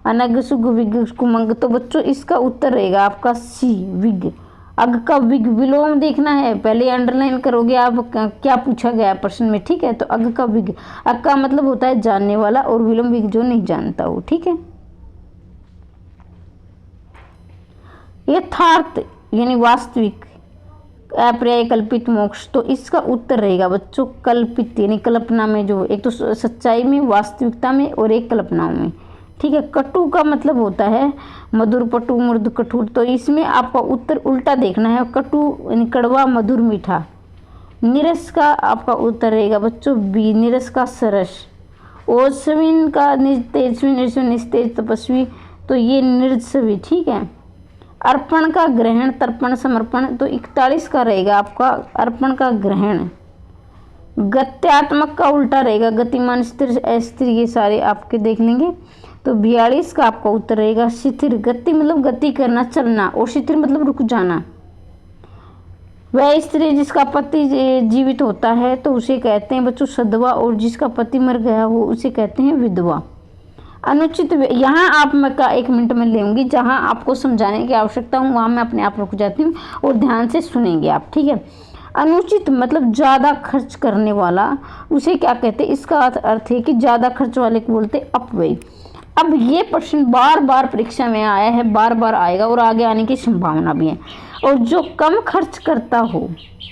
अनग, सुग, विग, कुमंग। तो बच्चों इसका उत्तर रहेगा आपका सी विग। अग का विग विलोम देखना है, पहले अंडरलाइन करोगे आप क्या पूछा गया प्रश्न में। ठीक है, तो अग का विग, अग का मतलब होता है जानने वाला और विलोम विग जो नहीं जानता हो। ठीक है, यथार्थ यानी वास्तविक, अपर्याय, कल्पित, मोक्ष। तो इसका उत्तर रहेगा बच्चों कल्पित यानी कल्पना में, जो एक तो सच्चाई में, वास्तविकता में और एक कल्पनाओं में। ठीक है, कटु का मतलब होता है मधुर, पटु, मृदु, कठोर। तो इसमें आपका उत्तर उल्टा देखना है, कटु यानी कड़वा, मधुर, मीठा। निरस का आपका उत्तर रहेगा बच्चों बी, निरस का सरस। ओजस्विन का निस्तेजस्वी, निर्जस्वी, निस्तेज, तपस्वी। तो ये निर्जस्वी। ठीक है, अर्पण का ग्रहण, तर्पण, समर्पण। तो 41 का रहेगा आपका अर्पण का ग्रहण। गत्यात्मक का उल्टा रहेगा गतिमान, स्थिर, अस्थिर। ये सारे आपके देख लेंगे। तो 42 का आपका उत्तर रहेगा शिथिर। गति मतलब गति करना, चलना, और शिथिर मतलब रुक जाना। वह स्त्री जिसका पति जीवित होता है तो उसे कहते हैं बच्चों सधवा, और जिसका पति मर गया हो उसे कहते हैं विधवा। अनुचित, यहाँ आप मैं का 1 मिनट में लेंगी, जहाँ आपको समझाने की आवश्यकता हो वहाँ मैं अपने आप रुक जाती हूँ और ध्यान से सुनेंगे आप। ठीक है, अनुचित मतलब ज़्यादा खर्च करने वाला, उसे क्या कहते हैं, इसका अर्थ है कि ज़्यादा खर्च वाले को बोलते अपव्यय। अब ये प्रश्न बार बार परीक्षा में आया है, बार बार आएगा और आगे आने की संभावना भी है। और जो कम खर्च करता हो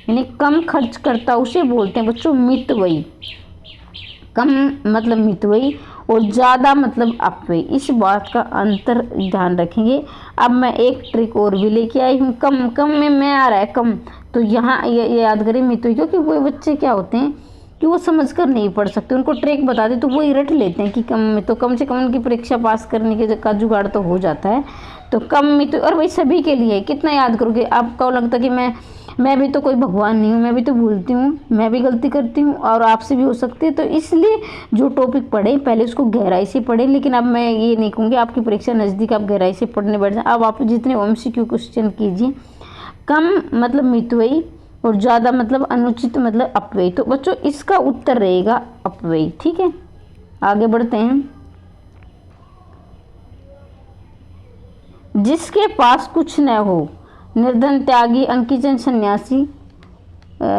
यानी कम खर्च करता उसे बोलते हैं बच्चों मितव्ययी। कम मतलब मितव्ययी और ज़्यादा मतलब अपव्ययी। इस बात का अंतर ध्यान रखेंगे। अब मैं एक ट्रिक और भी लेके आई हूँ। कम कम में मैं आ रहा है कम, तो यहाँ ये याद करें मितव्ययी, क्योंकि वो बच्चे क्या होते हैं कि वो समझकर नहीं पढ़ सकते, उनको ट्रिक बता दे तो वो ही रट लेते हैं कि कम में, तो कम से कम उनकी परीक्षा पास करने के का जुगाड़ तो हो जाता है। तो कम में तो, और वही सभी के लिए कितना याद करोगे। आपको लगता है कि मैं भी तो कोई भगवान नहीं हूँ, मैं भी तो भूलती हूँ, मैं भी गलती करती हूँ और आपसे भी हो सकती है। तो इसलिए जो टॉपिक पढ़े पहले उसको गहराई से पढ़े, लेकिन अब मैं ये नहीं कहूँगी आपकी परीक्षा नज़दीक आप गहराई से पढ़ने बैठ जाए। अब आप जितने MCQ क्वेश्चन कीजिए, कम मतलब मितव्ययी और ज़्यादा मतलब अनुचित मतलब अपव्ययी। तो बच्चों इसका उत्तर रहेगा अपव्ययी। ठीक है, आगे बढ़ते हैं। जिसके पास कुछ न हो, निर्धन, त्यागी, अंकिजन, सन्यासी।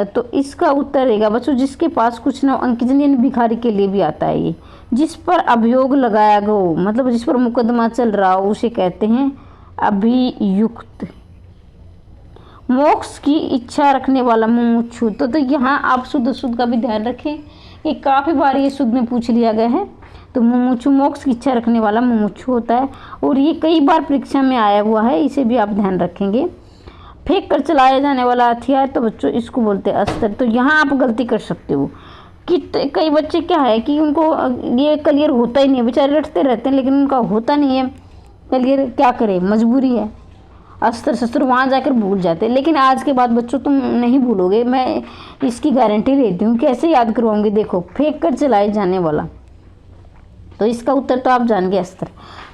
तो इसका उत्तर रहेगा बच्चों जिसके पास कुछ न हो। अंकिजन यानी भिखारी के लिए भी आता है ये। जिस पर अभियोग लगाया गया हो मतलब जिस पर मुकदमा चल रहा हो उसे कहते हैं अभियुक्त। मोक्ष की इच्छा रखने वाला मुमुक्षु। तो यहाँ आप शुद्ध अशुद्ध का भी ध्यान रखें, ये काफ़ी बार ये शुद्ध में पूछ लिया गया है। तो मुमुक्षु मोक्ष की इच्छा रखने वाला मुमुक्षु होता है, और ये कई बार परीक्षा में आया हुआ है, इसे भी आप ध्यान रखेंगे। फेंक कर चलाया जाने वाला हथियार, तो बच्चों इसको बोलते हैं अस्त्र। तो यहाँ आप गलती कर सकते हो कि कई बच्चे क्या है कि उनको ये क्लियर होता ही नहीं है, बेचारे रटते रहते हैं लेकिन उनका होता नहीं है क्लियर। क्या करें, मजबूरी है। अस्त्र शस्त्र वहाँ जाकर भूल जाते हैं, लेकिन आज के बाद बच्चों तुम नहीं भूलोगे, मैं इसकी गारंटी लेती हूँ। कैसे याद करवाऊंगी, देखो फेंक कर चलाए जाने वाला, तो इसका उत्तर तो आप जान गए अस्त्र।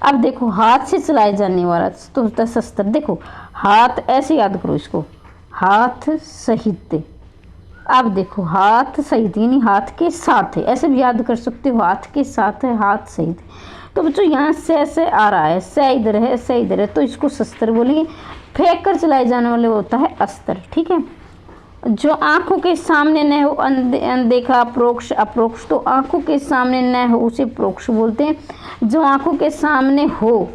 अब देखो हाथ से चलाए जाने वाला तो होता है शस्त्र। देखो हाथ ऐसे याद करो इसको, हाथ सहित। अब देखो हाथ सहित यानी हाथ के साथ है, ऐसे भी याद कर सकते हो, हाथ के साथ है, हाथ सहित। तो बच्चों यहाँ से आ रहा है, से इधर है, से इधर है, तो इसको शस्त्र बोलेंगे। फेंक कर चलाए जाने वाले होता है अस्त्र। ठीक है, जो आंखों के सामने न हो अनदेखा प्रोक्ष अप्रोक्ष। तो आंखों के सामने न हो उसे प्रोक्ष बोलते हैं। जो आंखों के सामने हो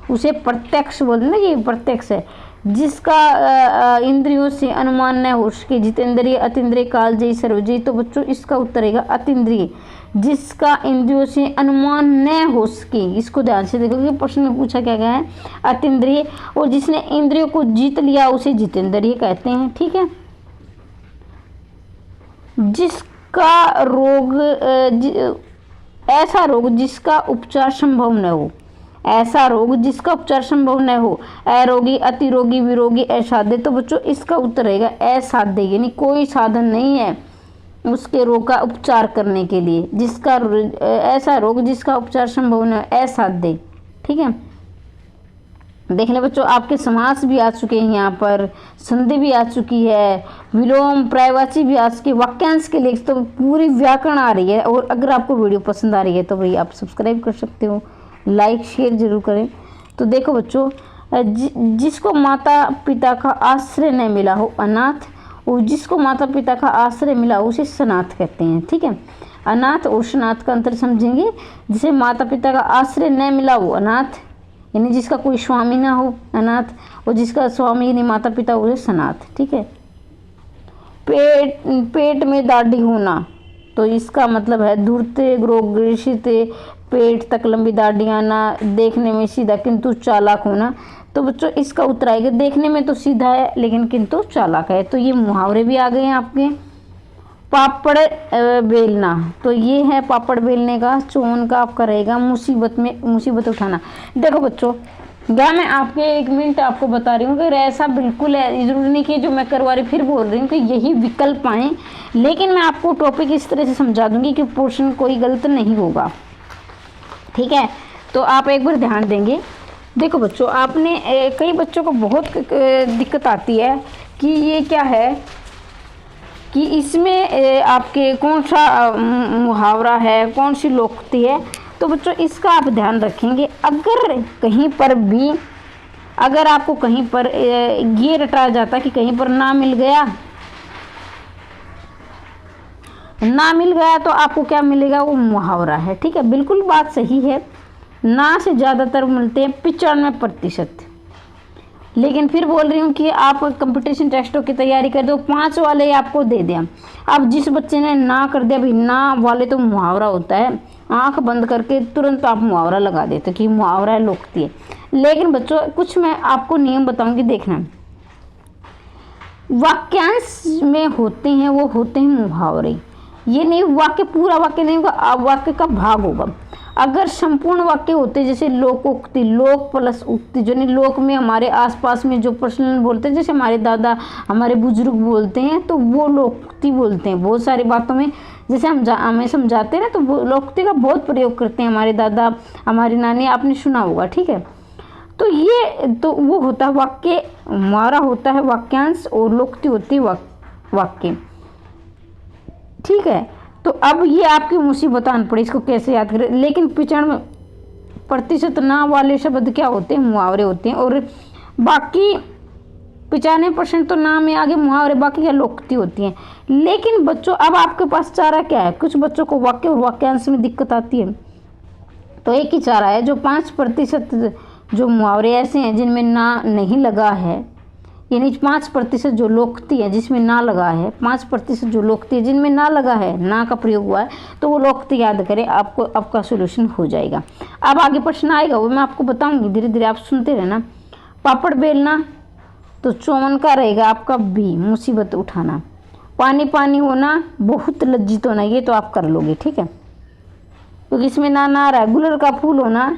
उसे प्रत्यक्ष बोलते हैं ना, ये प्रत्यक्ष है। जिसका इंद्रियों से अनुमान न हो उसके जितेंद्रिय अतीन्द्रिय कालजयी सर्वजयी। तो बच्चों इसका उत्तर रहेगा अतीन्द्रिय। जिसका इंद्रियों से अनुमान न हो सके, इसको ध्यान से देखो कि प्रश्न में पूछा क्या गया है, अतीन्द्रिय। और जिसने इंद्रियों को जीत लिया उसे जितेंद्रिय कहते हैं। ठीक है। जिसका रोग ऐसा रोग जिसका उपचार संभव न हो, ऐसा रोग जिसका उपचार संभव न हो, अरोगी अतिरोगी विरोगी असाध्य। तो बच्चों इसका उत्तर रहेगा असाध्य, यानी कोई साधन नहीं है उसके रोग का उपचार करने के लिए। जिसका ऐसा रोग जिसका उपचार संभव न हो, असाध्य। ठीक है। देख ले बच्चों, आपके समास भी आ चुके हैं, यहाँ पर संधि भी आ चुकी है, विलोम पर्यायवाची भी आ चुकी है, वाक्यांश के लिए तो पूरी व्याकरण आ रही है। और अगर आपको वीडियो पसंद आ रही है तो भाई आप सब्सक्राइब कर सकते हो, लाइक शेयर जरूर करें। तो देखो बच्चों, जिसको माता पिता का आश्रय न मिला हो अनाथ, और जिसको माता पिता का आश्रय मिला उसे सनाथ कहते हैं। ठीक है। अनाथ और सनाथ का अंतर समझेंगे। जिसे माता पिता का आश्रय न मिला हो अनाथ, यानी जिसका कोई स्वामी ना हो अनाथ, और जिसका स्वामी यानी माता पिता उसे सनाथ। ठीक है। पेट में दाढ़ी होना, तो इसका मतलब है धूर्ते ग्रोग्रसिते, पेट तक लंबी दाढ़ी आना, देखने में सीधा किंतु चालाक होना। तो बच्चों इसका उत्तर आएगा देखने में तो सीधा है लेकिन किंतु चालाक है। तो ये मुहावरे भी आ गए हैं आपके। पापड़ बेलना, तो ये है पापड़ बेलने का। चोन का आपका रहेगा मुसीबत उठाना। देखो बच्चों, क्या मैं आपके 1 मिनट आपको बता रही हूँ कि ऐसा बिल्कुल है, जरूरी नहीं कि जो मैं करवा रही फिर बोल रही हूँ कि यही विकल्प आए, लेकिन मैं आपको टॉपिक इस तरह से समझा दूंगी कि पोर्शन कोई गलत नहीं होगा। ठीक है। तो आप एक बार ध्यान देंगे। देखो बच्चों, आपने कई बच्चों को बहुत दिक्कत आती है कि ये क्या है, कि इसमें आपके कौन सा मुहावरा है, कौन सी लोकोक्ति है। तो बच्चों इसका आप ध्यान रखेंगे। अगर कहीं पर भी, अगर आपको कहीं पर ये रटाया जाता कि कहीं पर ना मिल गया, तो आपको क्या मिलेगा, वो मुहावरा है। ठीक है। बिल्कुल बात सही है। ना से ज़्यादातर मिलते हैं 95%। लेकिन फिर बोल रही हूँ कि आप कंपटीशन टेस्टों की तैयारी कर दो, 5 वाले आपको दे दें। अब जिस बच्चे ने ना कर दिया, भाई ना वाले तो मुहावरा होता है, आंख बंद करके तुरंत आप मुहावरा लगा देते कि मुहावरा है, लोकोक्ति है। लेकिन बच्चों कुछ मैं आपको नियम बताऊंगी, देखना। वाक्यांश में होते हैं वो होते हैं मुहावरे। ये नहीं वाक्य पूरा वाक्य नहीं होगा, वाक्य का भाग होगा। अगर संपूर्ण वाक्य होते जैसे लोकोक्ति, लोक प्लस उक्ति, जो नहीं लोक में हमारे आसपास में जो पर्सनल बोलते हैं, जैसे हमारे दादा हमारे बुजुर्ग बोलते हैं तो वो लोकोक्ति बोलते हैं। बहुत सारी बातों में जैसे हमें समझाते हैं ना, तो वो लोकोक्ति का बहुत प्रयोग करते हैं हमारे दादा हमारी नानी, आपने सुना होगा। ठीक है। तो ये तो वो होता है वाक्य, हमारा होता है वाक्यांश, और लोकोक्ति होती है वाक्य। ठीक है। तो अब ये आपकी मुसीबत आन पड़ी, इसको कैसे याद करें। लेकिन 95% ना वाले शब्द क्या होते हैं, मुहावरे होते हैं। और बाकी 95% तो ना में आगे मुहावरे, बाकी क्या लोकोक्ति होती हैं। लेकिन बच्चों अब आपके पास चारा क्या है, कुछ बच्चों को वाक्य और वाक्यांश में दिक्कत आती है, तो एक ही चारा है। जो 5% जो मुहावरे ऐसे हैं जिनमें ना नहीं लगा है, यानी 5% जो लोकोक्ति है जिसमें ना लगा है, 5% जो लोकोक्ति है जिनमें ना लगा है, ना का प्रयोग हुआ है, तो वो लोकोक्ति याद करें, आपको आपका सोल्यूशन हो जाएगा। अब आगे प्रश्न आएगा वो मैं आपको बताऊंगी, धीरे धीरे आप सुनते रहना। पापड़ बेलना, तो चौवन का रहेगा आपका बी, मुसीबत उठाना। पानी पानी होना, बहुत लज्जित होना, ये तो आप कर लोगे। ठीक है। क्योंकि इसमें ना आ रहा है। गुलर का फूल होना,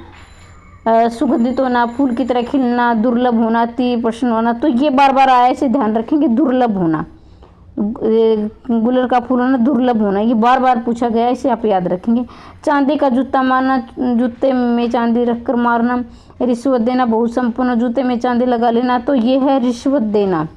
सुगंधित होना, फूल की तरह खिलना, दुर्लभ होना, 30% होना, तो ये बार बार आया, इसे ध्यान रखेंगे। दुर्लभ होना, गुलर का फूल होना, दुर्लभ होना, ये बार बार पूछा गया, इसे आप याद रखेंगे। चांदी का जूता मारना, जूते में चांदी रखकर मारना। रिश्वत देना, बहुत संपूर्ण, जूते में चांदी लगा लेना, तो ये है रिश्वत देना।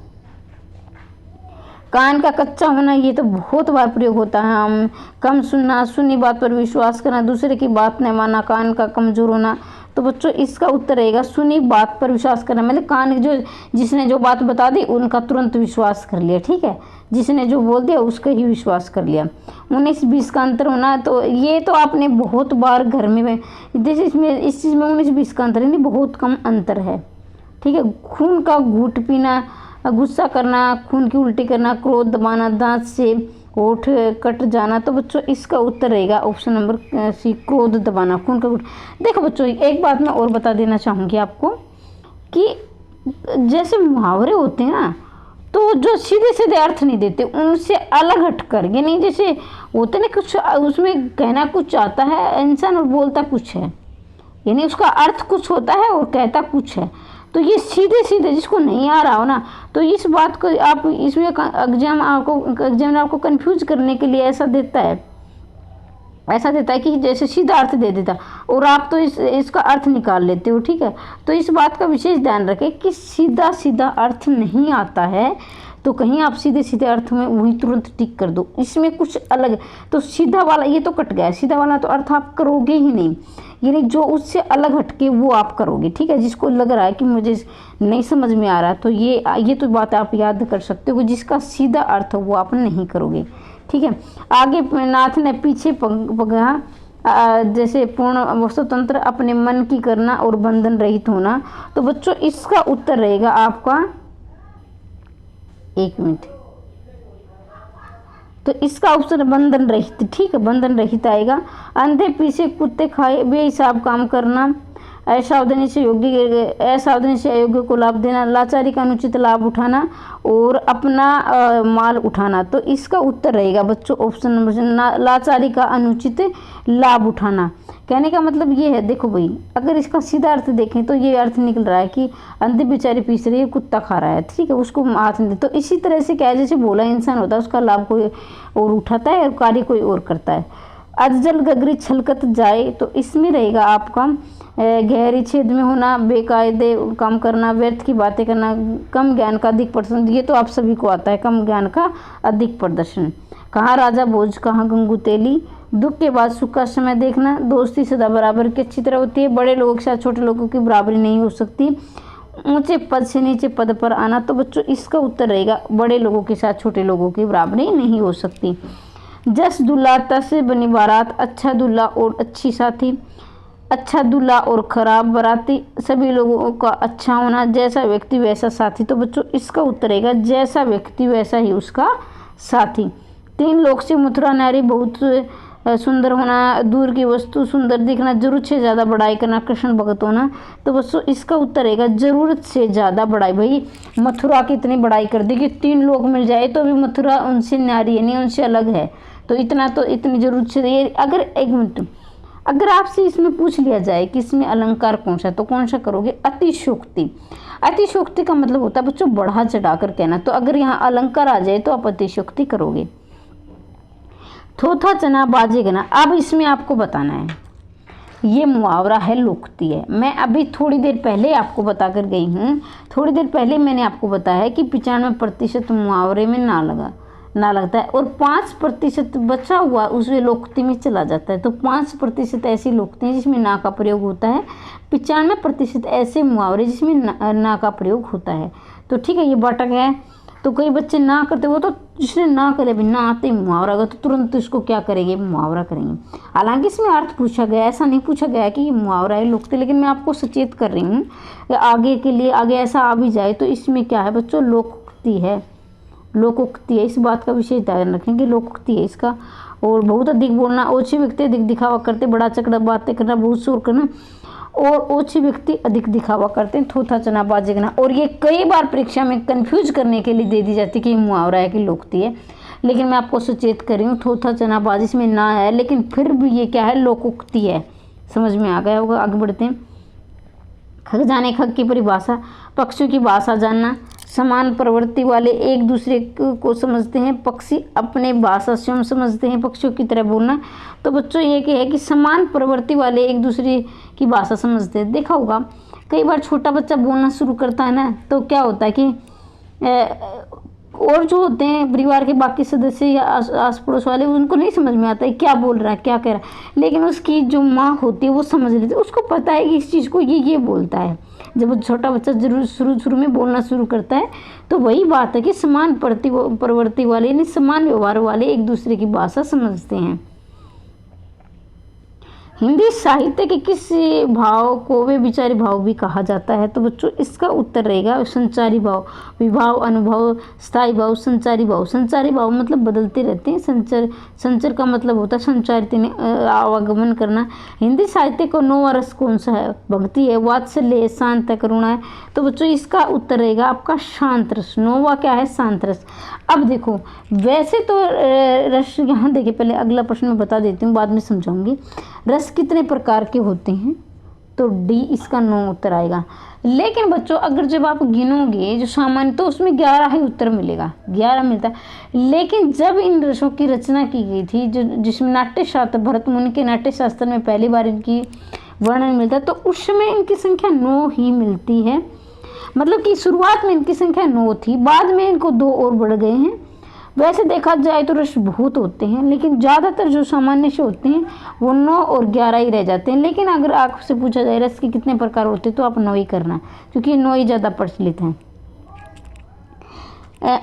कान का कच्चा होना, ये तो बहुत बार प्रयोग होता है। हम कम सुनना, सुनी बात पर विश्वास करना, दूसरे की बात न मानना, कान का कमजोर होना, तो बच्चों इसका उत्तर रहेगा सुनी बात पर विश्वास करना, मतलब कान जो जिसने जो बात बता दी उनका तुरंत विश्वास कर लिया, ठीक है, जिसने जो बोल दिया उसका ही विश्वास कर लिया। 19-20 का अंतर होना, तो ये तो आपने बहुत बार घर में जैसे इसमें इस चीज़ में 19-20 का अंतर नहीं, बहुत कम अंतर है, ठीक है। खून का घूंट पीना, गुस्सा करना, खून की उल्टी करना, क्रोध दबाना, दांत से होठ कट जाना, तो बच्चों इसका उत्तर रहेगा ऑप्शन नंबर सी, क्रोध दबाना, खून का घूंट। देखो बच्चों एक बात मैं और बता देना चाहूँगी आपको कि जैसे मुहावरे होते हैं ना, तो जो सीधे सीधे अर्थ नहीं देते, उनसे अलग हटकर, यानी जैसे होते ना कुछ उसमें कहना कुछ आता है इंसान और बोलता कुछ है, यानी उसका अर्थ कुछ होता है और कहता कुछ है। तो ये सीधे सीधे जिसको नहीं आ रहा हो ना, तो इस बात को आप इसमें एग्जाम आपको कंफ्यूज करने के लिए ऐसा देता है कि जैसे सीधा अर्थ दे देता और आप तो इसका अर्थ निकाल लेते हो, ठीक है। तो इस बात का विशेष ध्यान रखें कि सीधा सीधा अर्थ नहीं आता है, तो कहीं आप सीधे सीधे अर्थ में वही तुरंत टिक कर दो, इसमें कुछ अलग। तो सीधा वाला ये तो कट गया, सीधा वाला तो अर्थ आप करोगे ही नहीं, यानी जो उससे अलग हटके वो आप करोगे, ठीक है। जिसको लग रहा है कि मुझे नहीं समझ में आ रहा, तो ये तो बात आप याद कर सकते हो, जिसका सीधा अर्थ हो वो आप नहीं करोगे, ठीक है। आगे नाथ ने पीछे पगा, जैसे पूर्ण स्वतंत्र अपने मन की करना और बंधन रहित होना, तो बच्चों इसका उत्तर रहेगा आपका, एक मिनट, तो इसका ऑप्शन बंधन रहित, ठीक है, बंधन रहित आएगा। अंधे पीछे कुत्ते खाए बेहिसाब काम करना, असावधानी से अयोग्य को लाभ देना, लाचारी का अनुचित लाभ उठाना और अपना माल उठाना, तो इसका उत्तर रहेगा बच्चों ऑप्शन नंबर लाचारी का अनुचित लाभ उठाना। कहने का मतलब ये है, देखो भाई अगर इसका सीधा अर्थ देखें तो ये अर्थ निकल रहा है कि अंधे बेचारे पीस रही है, कुत्ता खा रहा है, ठीक है, उसको हाथ नहीं दे। तो इसी तरह से क्या है, जैसे भोला इंसान होता है उसका लाभ कोई और उठाता है और कार्य कोई और करता है। अजल गगरी छलकत जाए, तो इसमें रहेगा आपका गहरी छेद में होना, बेकायदे काम करना, व्यर्थ की बातें करना, कम ज्ञान का अधिक प्रदर्शन, ये तो आप सभी को आता है, कम ज्ञान का अधिक प्रदर्शन। कहाँ राजा भोज कहाँ गंगू तेली, दुख के बाद सुख का समय देखना, दोस्ती सदा बराबर की अच्छी तरह होती है, बड़े लोगों के साथ छोटे लोगों की बराबरी नहीं हो सकती, ऊंचे पद से नीचे पद पर आना, तो बच्चों इसका उत्तर रहेगा बड़े लोगों के साथ छोटे लोगों की बराबरी नहीं हो सकती। जस दुल्हा तस बनी बारात, अच्छा दुल्हा और अच्छी साथी, अच्छा दूल्हा और खराब बाराती, सभी लोगों का अच्छा होना, जैसा व्यक्ति वैसा साथी, तो बच्चों इसका उत्तर रहेगा जैसा व्यक्ति वैसा ही उसका साथी। 3 लोग से मथुरा नारी बहुत सुंदर होना, दूर की वस्तु सुंदर दिखना, जरूरत से ज़्यादा बड़ाई करना, कृष्ण भगत होना, तो बच्चों इसका उत्तर रहेगा जरूरत से ज़्यादा बड़ाई। भाई मथुरा की इतनी बड़ाई कर दी कि 3 लोग मिल जाए तो भी मथुरा उनसे नारी यानी उनसे अलग है, तो इतना तो इतनी जरूरत से ये। अगर एक मिनट, अगर आपसे इसमें पूछ लिया जाए कि इसमें अलंकार कौन सा है, तो कौन सा करोगे, अतिशयोक्ति। अतिशयोक्ति का मतलब होता है बच्चों बढ़ा चढ़ा कर कहना, तो अगर यहाँ अलंकार आ जाए तो आप अतिशयोक्ति करोगे। थोथा चना बाजे गना, अब इसमें आपको बताना है, ये मुहावरा है, लोकोक्ति है। मैं अभी थोड़ी देर पहले आपको बता कर गई हूँ, थोड़ी देर पहले मैंने आपको बताया है कि 95% मुहावरे में ना लगता है और 5% बचा हुआ उसमें लोकोक्ति में चला जाता है। तो 5% ऐसी लोकोक्ति जिसमें ना का प्रयोग होता है, 95% ऐसे मुहावरे जिसमें ना का प्रयोग होता है। तो ठीक है, ये बांटा गया है। तो कई बच्चे ना करते, वो तो जिसने ना करे अभी ना आते मुहावरा अगर, तो तुरंत इसको क्या करेंगे, मुहावरा करेंगे। हालांकि इसमें अर्थ पूछा गया, ऐसा नहीं पूछा गया कि ये मुहावरा है लोकोक्ति, लेकिन मैं आपको सचेत कर रही हूँ आगे के लिए, आगे ऐसा आ भी जाए तो इसमें क्या है बच्चों, लोकोक्ति है, लोकोक्ति है। इस बात का विशेष ध्यान रखें कि लोकोक्ति है इसका। और बहुत अधिक बोलना, ओछे व्यक्ति अधिक दिखावा करते, बड़ा चकड़ा बातें करना, बहुत शोर करना, और ओछे व्यक्ति अधिक दिखावा करते हैं, थोथा चना बाजे गना। और ये कई बार परीक्षा में कंफ्यूज करने के लिए दे दी जाती है कि ये मुहावरा है कि लोकोक्ति है, लेकिन मैं आपको सचेत कर रही हूँ थोथा चना बाजे इसमें ना है, लेकिन फिर भी ये क्या है, लोकोक्ति है। समझ में आ गया होगा। आगे बढ़ते हैं। खग जाने, खग की परिभाषा, पक्षियों की भाषा जानना, समान प्रवृत्ति वाले एक दूसरे को समझते हैं, पक्षी अपने भाषा स्वयं समझते हैं, पक्षियों की तरह बोलना। तो बच्चों ये क्या है कि समान प्रवृत्ति वाले एक दूसरे की भाषा समझते हैं। देखा होगा कई बार छोटा बच्चा बोलना शुरू करता है ना, तो क्या होता है कि और जो होते हैं परिवार के बाकी सदस्य या आस पड़ोस वाले, उनको नहीं समझ में आता है क्या बोल रहा है, क्या कह रहा है, लेकिन उसकी जो माँ होती है वो समझ लेती है, उसको पता है कि इस चीज़ को ये बोलता है। जब वो छोटा बच्चा जरूर शुरू में बोलना शुरू करता है, तो वही बात है कि समान प्रवृत्ति वाले यानी समान व्यवहार वाले एक दूसरे की भाषा समझते हैं। हिंदी साहित्य के किस भाव को वे विचारी भाव भी कहा जाता है? तो बच्चों इसका उत्तर रहेगा संचारी भाव। विभाव, अनुभव, स्थायी भाव, संचारी भाव। संचारी भाव मतलब बदलते रहते हैं। संचर का मतलब होता है संचारित आवागमन करना। हिंदी साहित्य को नौवां रस कौन सा है? भक्ति है, वात्सल्य है, शांत है, करुणा है। तो बच्चों इसका उत्तर रहेगा आपका शांत रस। नौवां क्या है? शांत रस। अब देखो वैसे तो रस, यहाँ देखिए पहले अगला प्रश्न मैं बता देती हूँ, बाद में समझाऊंगी। रस कितने प्रकार के होते हैं? तो डी इसका 9 उत्तर आएगा। लेकिन बच्चों अगर जब आप गिनोगे जो सामान्य, तो उसमें 11 ही उत्तर मिलेगा, 11 मिलता है। लेकिन जब इन रसों की रचना की गई थी, जो जिसमें नाट्य शास्त्र, भरत मुनि के नाट्य शास्त्र में पहली बार इनकी वर्णन मिलता है, तो उस समय इनकी संख्या 9 ही मिलती है। मतलब कि शुरुआत में इनकी संख्या 9 थी, बाद में इनको 2 और बढ़ गए हैं। वैसे देखा जाए तो रस बहुत होते हैं, लेकिन ज़्यादातर जो सामान्य से होते हैं वो 9 और 11 ही रह जाते हैं। लेकिन अगर आपसे पूछा जाए रस के कितने प्रकार होते हैं, तो आप 9 ही करना, क्योंकि 9 ही ज़्यादा प्रचलित हैं।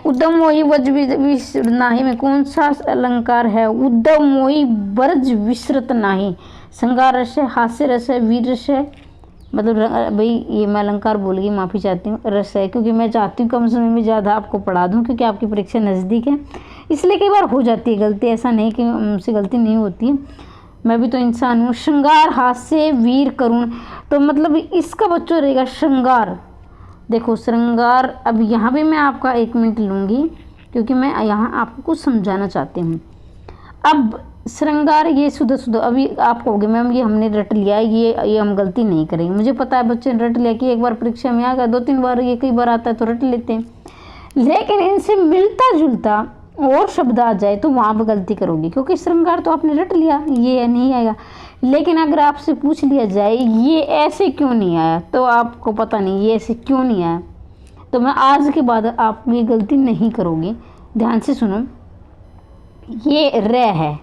उद्यम मोही वज विसृत नाही में कौन सा अलंकार है? उद्यम मोही वर्ज विसृत नाही। श्रृंगार रस है, हास्य रस है, वीर रस है, मतलब भाई ये मैं अलंकार बोल गई, माफ़ी चाहती हूँ। रस है क्योंकि मैं चाहती हूँ कम समय में ज़्यादा आपको पढ़ा दूँ, क्योंकि आपकी परीक्षा नज़दीक है, इसलिए कई बार हो जाती है गलती। ऐसा नहीं कि मुझसे गलती नहीं होती है, मैं भी तो इंसान हूँ। श्रृंगार, हास्य, वीर, करुण। तो मतलब इसका बच्चों रहेगा श्रृंगार। देखो श्रृंगार, अब यहाँ भी मैं आपका 1 मिनट लूँगी, क्योंकि मैं यहाँ आपको कुछ समझाना चाहती हूँ। अब श्रृंगार ये शुद्ध अभी आप कहोगे मैम ये हमने रट लिया है, ये हम गलती नहीं करेंगे। मुझे पता है बच्चे ने रट लिया कि एक बार परीक्षा में आ गया, 2-3 बार, ये कई बार आता है तो रट लेते हैं। लेकिन इनसे मिलता जुलता और शब्द आ जाए तो वहाँ पर गलती करोगे, क्योंकि श्रृंगार तो आपने रट लिया, ये नहीं आएगा। लेकिन अगर आपसे पूछ लिया जाए ये ऐसे क्यों नहीं आया, तो आपको पता नहीं ये ऐसे क्यों नहीं आया, तो मैं आज के बाद आप ये गलती नहीं करोगे। ध्यान से सुनो, ये र है।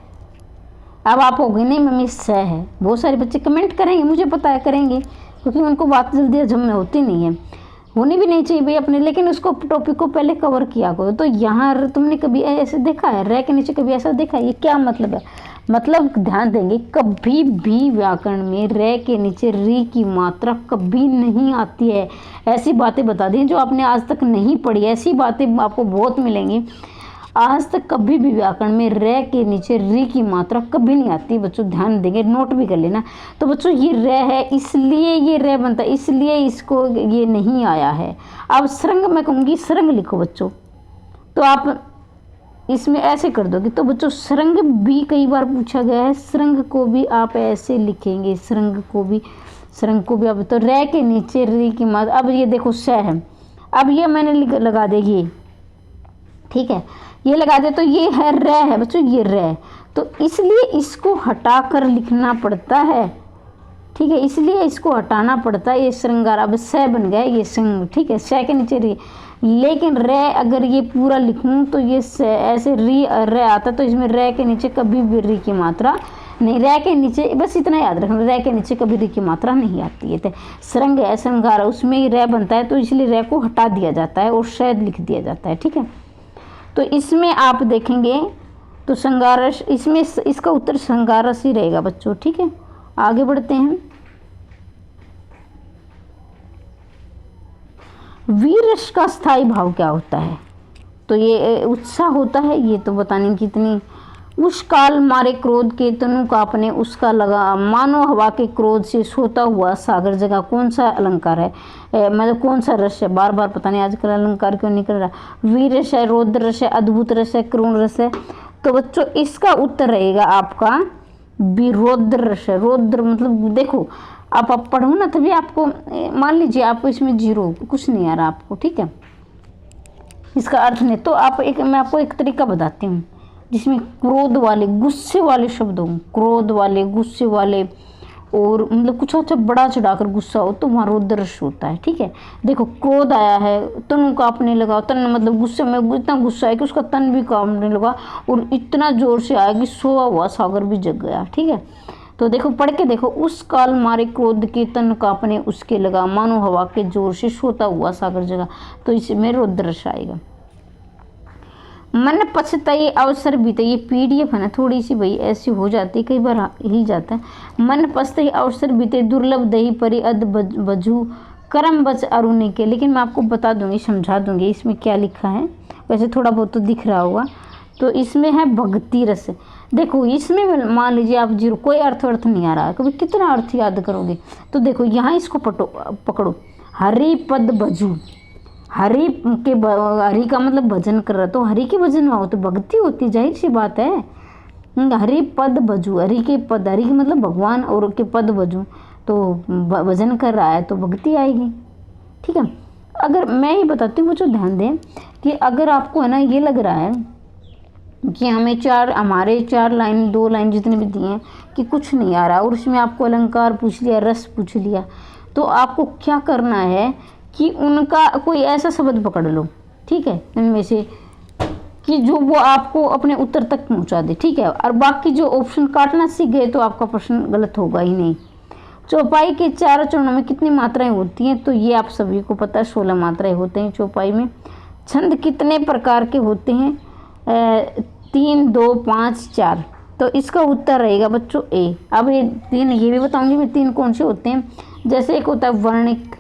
अब आप होगे नहीं मम्मी स है। बहुत सारे बच्चे कमेंट करेंगे, मुझे पता है करेंगे, क्योंकि उनको बात जल्दी हजम में होती नहीं है, होनी भी नहीं चाहिए भाई अपने, लेकिन उसको टॉपिक को पहले कवर किया करो। तो यहाँ तुमने कभी ऐसे देखा है र के नीचे, कभी ऐसा देखा है? ये क्या मतलब है? मतलब ध्यान देंगे, कभी भी व्याकरण में र के नीचे री की मात्रा कभी नहीं आती है। ऐसी बातें बता दी जो आपने आज तक नहीं पढ़ी, ऐसी बातें आपको बहुत मिलेंगी। आज तक कभी भी व्याकरण में र के नीचे री की मात्रा कभी नहीं आती। बच्चों ध्यान देंगे, नोट भी कर लेना। तो बच्चों ये र है, इसलिए ये र बनता है, इसलिए इसको ये नहीं आया है। अब श्रृंग मैं कहूँगी, श्रृंग लिखो बच्चों, तो आप इसमें ऐसे कर दोगे। तो बच्चों श्रृंग भी कई बार पूछा गया है, श्रृंग को भी आप ऐसे लिखेंगे, श्रृंग को भी अब तो र के नीचे री की मात्रा। अब ये देखो स है, अब ये मैंने लगा देगी, ठीक है, ये लगा दे तो ये है र है बच्चों, ये र है, तो इसलिए इसको हटा कर लिखना पड़ता है, ठीक है, इसलिए इसको हटाना पड़ता है। ये श्रृंगार अब स बन गया, ये श्रृंग, ठीक है, स के नीचे री। लेकिन र अगर ये पूरा लिखूं तो ये ऐसे री र आता, तो इसमें र के नीचे कभी भी री की मात्रा नहीं, र के नीचे बस इतना याद रखना, र के नीचे कभी री की मात्रा नहीं आती है। तो श्रृंग है, श्रृंगार, उसमें ही र बनता है, तो इसलिए र को हटा दिया जाता है और शायद लिख दिया जाता है, ठीक है। तो इसमें आप देखेंगे तो श्रृंगारस, इसमें इसका उत्तर श्रृंगारस ही रहेगा बच्चों, ठीक है। आगे बढ़ते हैं। वीर रस का स्थायी भाव क्या होता है? तो ये उत्साह होता है, ये तो बताने की इतनी। उस काल मारे क्रोध के तनु कांपने उसका लगा, मानो हवा के क्रोध से सोता हुआ सागर जगा। कौन सा अलंकार है? मतलब कौन सा रस है? बार बार पता नहीं आजकल अलंकार क्यों निकल रहा। वीर रस है, रौद्र रस है, अद्भुत रस है, करुण रस है। तो बच्चों इसका उत्तर रहेगा आपका रौद्र रस है। रौद्र मतलब देखो आप पढ़ो ना, तभी आपको, मान लीजिए आपको इसमें 0 कुछ नहीं आ रहा आपको, ठीक है, इसका अर्थ नहीं, तो आप मैं आपको एक तरीका बताती हूँ जिसमें क्रोध वाले, गुस्से वाले शब्द हों, क्रोध वाले, गुस्से वाले और मतलब कुछ अच्छा बड़ा चढ़ाकर गुस्सा हो तो वहाँ रौद्र रस होता है। ठीक है, देखो क्रोध आया है, तनु कांपने लगा, तन मतलब गुस्से में इतना गुस्सा है कि उसका तन भी कांपने लगा और इतना जोर से आया कि सोया हुआ सागर भी जग गया। ठीक है, तो देखो पढ़ के देखो, उस काल मारे क्रोध के तन कांपने उसके लगा, मानो हवा के जोर से सोता हुआ सागर जगा। तो इसमें रौद्र रस आएगा। मन पछताई अवसर बीते, ये पीडीएफ है ना थोड़ी सी भाई ऐसी हो जाती, कई बार हिल जाता है। मन पछताई अवसर बीते, दुर्लभ दही परी अध बजू, करम बच अरुणी के। लेकिन मैं आपको बता दूंगी, समझा दूंगी इसमें क्या लिखा है। वैसे थोड़ा बहुत तो दिख रहा होगा। तो इसमें है भक्ति रस। देखो इसमें मान लीजिए आप जीरो, कोई अर्थ नहीं आ रहा है, कभी कितना अर्थ याद करोगे। तो देखो यहाँ इसको पकड़ो, हरि पद भजू, हरि का मतलब भजन कर रहा, तो हरि के भजन में हो तो भक्ति होती, जाहिर सी बात है। हरि पद भजू, हरि के पद, हरि के मतलब भगवान और के पद भजू, तो भजन कर रहा है तो भक्ति आएगी। ठीक है, अगर मैं ये बताती हूँ, मुझे ध्यान दें कि अगर आपको है ना ये लग रहा है कि हमारे 4 लाइन 2 लाइन जितने भी दिए हैं कि कुछ नहीं आ रहा और उसमें आपको अलंकार पूछ लिया, रस पूछ लिया, तो आपको क्या करना है कि उनका कोई ऐसा शब्द पकड़ लो। ठीक है, इनमें से कि जो वो आपको अपने उत्तर तक पहुंचा दे। ठीक है, और बाकी जो ऑप्शन काटना सीख गए तो आपका प्रश्न गलत होगा ही नहीं। चौपाई के 4 चरणों में कितनी मात्राएं होती हैं, तो ये आप सभी को पता है, 16 मात्राएं होते हैं चौपाई में। छंद कितने प्रकार के होते हैं, 3, 2, 5, 4। तो इसका उत्तर रहेगा बच्चों ए। अब ये 3 ये भी बताऊंगी मैं 3 कौन से होते हैं। जैसे एक होता है वर्णिक,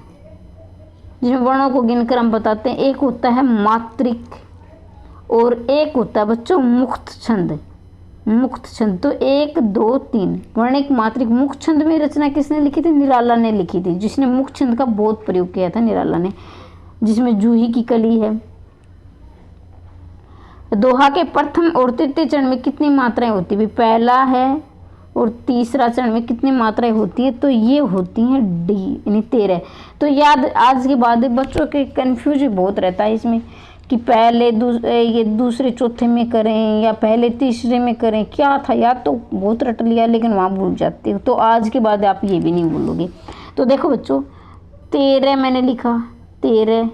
जिसमें वर्णों को गिनकर हम बताते हैं, एक होता है मात्रिक और एक होता है बच्चों मुक्त छंद। मुक्त छंद तो 1, 2, 3 वर्णिक, मात्रिक, मुक्त छंद में रचना किसने लिखी थी, निराला ने लिखी थी, जिसने मुक्त छंद का बहुत प्रयोग किया था निराला ने, जिसमें जूही की कली है। दोहा के प्रथम और तृतीय चरण में कितनी मात्राएं होती है, पहला है और तीसरा चरण में कितनी मात्राएं होती है, तो ये होती हैं डी यानी 13। तो याद आज के बाद बच्चों के कंफ्यूज बहुत रहता है इसमें कि पहले ये दूसरे चौथे में करें या पहले तीसरे में करें, क्या था याद तो बहुत रट लिया लेकिन वहाँ भूल जाते हो। तो आज के बाद आप ये भी नहीं भूलोगे। तो देखो बच्चों 13 मैंने लिखा, 13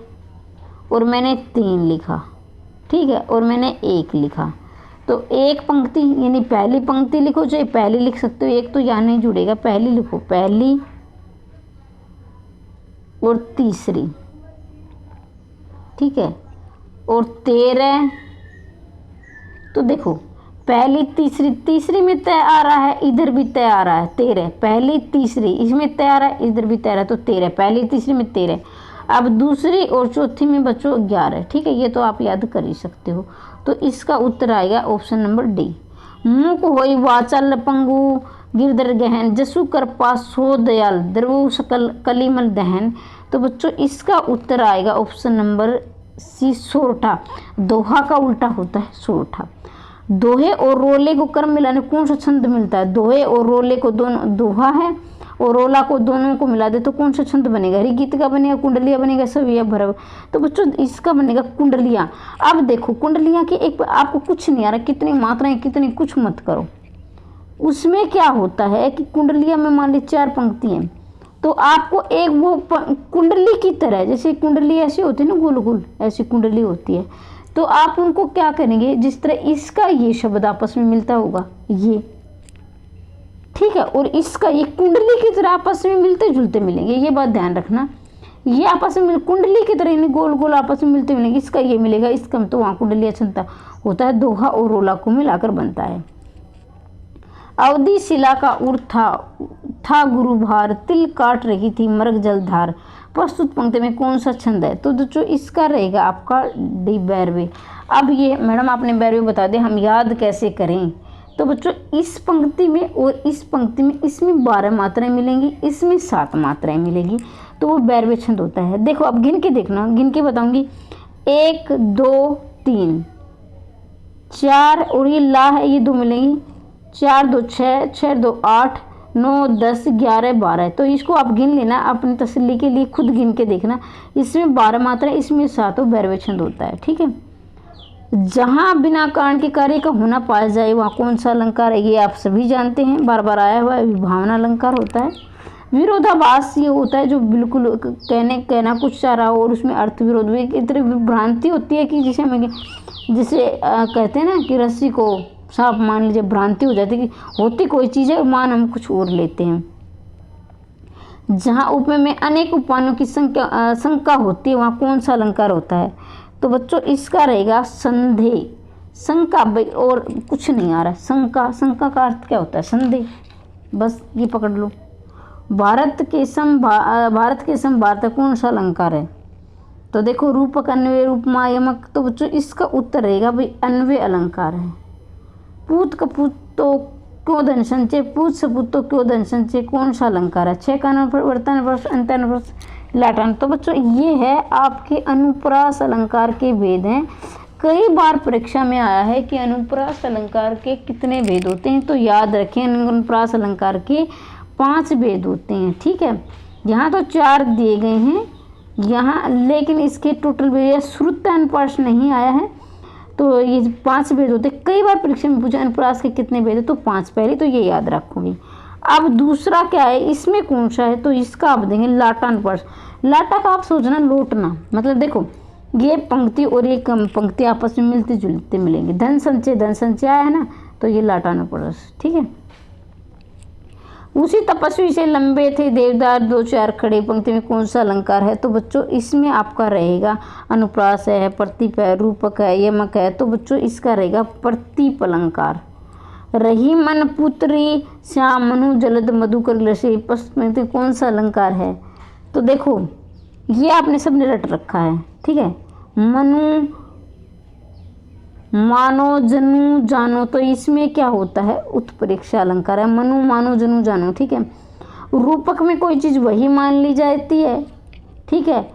और मैंने 3 लिखा। ठीक है, और मैंने 1 लिखा। तो एक पंक्ति यानी पहली पंक्ति लिखो, चाहे पहली लिख सकते हो, एक तो यहाँ नहीं जुड़ेगा, पहली लिखो, पहली और तीसरी। ठीक है, और 13। तो देखो पहली तीसरी में तय आ रहा है, इधर भी तय आ रहा है 13, पहली तीसरी इसमें तय आ रहा है, इधर भी तय आ रहा है, तो 13 पहली तीसरी में 13। अब दूसरी और चौथी में बच्चों 11। ठीक है, ये तो आप याद कर ही सकते हो। तो इसका उत्तर आएगा ऑप्शन नंबर डी। मुख होई वाचल पंगु गिरधर गहन, जसु कर पास सो दयाल, द्रवु सकल कलिमल दहन। तो बच्चों इसका उत्तर आएगा ऑप्शन नंबर सी, सोरठा। दोहा का उल्टा होता है सोरठा। दोहे और रोले को कर्म मिलाने कौन सा छंद मिलता है, दोहे और रोले को दोनों, दोहा है और रोला को दोनों को मिला दे तो कौन सा छंद बनेगा, हरिगीत का बनेगा, कुंडलिया बनेगा, सविया भरव। तो बच्चों इसका बनेगा कुंडलिया। अब देखो कुंडलिया की एक आपको कुछ नहीं आ रहा, कितनी मात्राएं कितनी, कुछ मत करो। उसमें क्या होता है कि कुंडलिया में मान ली 4 पंक्ति हैं, तो आपको एक वो कुंडली की तरह, जैसे कुंडली ऐसी होती है ना गोल गोल, ऐसी कुंडली होती है, तो आप उनको क्या करेंगे, जिस तरह इसका ये शब्द आपस में मिलता होगा ये, ठीक है, और इसका ये कुंडली की तरह आपस में मिलते जुलते मिलेंगे, ये बात ध्यान रखना। ये आपस में कुंडली की तरह यानी गोल गोल आपस में मिलते मिलेंगे, इसका ये मिलेगा, इसका तो वहाँ कुंडली छंता होता है, दोहा और रोला को मिलाकर बनता है। अवधि शिला का उर था गुरु भार, तिल काट रही थी मर्ग जलधार। प्रस्तुत पंक्ति में कौन सा छंद है, तो जो इसका रहेगा आपका डी, बैरवे। अब ये मैडम आपने बैरवे बता दिया, हम याद कैसे करें। तो बच्चों इस पंक्ति में और इस पंक्ति में, इसमें 12 मात्राएं मिलेंगी, इसमें 7 मात्राएं मिलेगी, तो वो बैरवे छंद होता है। देखो अब गिन के देखना, गिन के बताऊंगी, 1, 2, 3, 4 और ये ला है, ये 2 मिलेंगी, 4, 2, 6, 6, 2, 8, 9, 10, 11, 12। तो इसको आप गिन लेना अपनी तसल्ली के लिए, खुद गिन के देखना। इसमें 12 मात्राएं, इसमें 7 बैरवे छंद होता है। ठीक है, जहाँ बिना कारण के कार्य का होना पाया जाए वहाँ कौन सा अलंकार है, ये आप सभी जानते हैं, बार बार आया हुआ है, विभावना अलंकार होता है। विरोधाभास ये होता है जो बिल्कुल कहना कुछ चाह रहा हो और उसमें अर्थ विरोध भी, एक तरह भ्रांति होती है कि जिसे कहते हैं ना कि रस्सी को सांप मान लीजिए, भ्रांति हो जाती है कि होती कोई चीज़ है, मान हम कुछ और लेते हैं। जहाँ उपमेय में अनेक उपमानों की शंका होती है वहाँ कौन सा अलंकार होता है, तो बच्चों इसका रहेगा संदेह। शंका और कुछ नहीं आ रहा है, शंका का अर्थ क्या होता है, संदेह, बस ये पकड़ लो। भारत के सम वार्ता कौन सा अलंकार है, तो देखो रूपक, अन्वय, उपमा, यमक, तो बच्चों इसका उत्तर रहेगा भाई अन्वय अलंकार है। पूत कपूत तो क्यों धन संचय, पूत सपूत तो क्यों धन संचय, कौन सा अलंकार है, छह का वर्तमान अंतर्वर्ष लाटान। तो बच्चों ये है आपके अनुप्रास अलंकार के भेद हैं। कई बार परीक्षा में आया है कि अनुप्रास अलंकार के कितने भेद होते हैं, तो याद रखें अनुप्रास अलंकार के 5 भेद होते हैं। ठीक है, यहाँ तो 4 दिए गए हैं यहाँ, लेकिन इसके टोटल भेद श्रुत अनुप्रास नहीं आया है, तो ये 5 भेद होते हैं। कई बार परीक्षा में पूछा अनुप्रास के कितने भेद है, तो 5 पहले तो ये याद रखोगे। अब दूसरा क्या है, इसमें कौन सा है, तो इसका आप देंगे लाटा अनुप्रास। लाटा का आप सोचना लौटना, मतलब देखो ये पंक्ति और ये पंक्ति आपस में मिलते जुलते मिलेंगे। धन संचय आया है ना, तो ये लाटा अनुप्रास। ठीक है, उसी तपस्वी से लंबे थे देवदार 2 4 खड़े, पंक्ति में कौन सा अलंकार है, तो बच्चों इसमें आपका रहेगा अनुप्रास है, प्रतीप है, रूपक है, यमक है, तो बच्चों इसका रहेगा प्रतीप अलंकार। रही मन पुत्री श्याम मनु जलद मधुकर लसे, पंक्ति में कौन सा अलंकार है, तो देखो ये आपने सबने रट रखा है। ठीक है, मनु मानो जनु जानो, तो इसमें क्या होता है उत्प्रेक्षा अलंकार है, मनु मानो जनु जानो। ठीक है, रूपक में कोई चीज़ वही मान ली जाती है। ठीक है,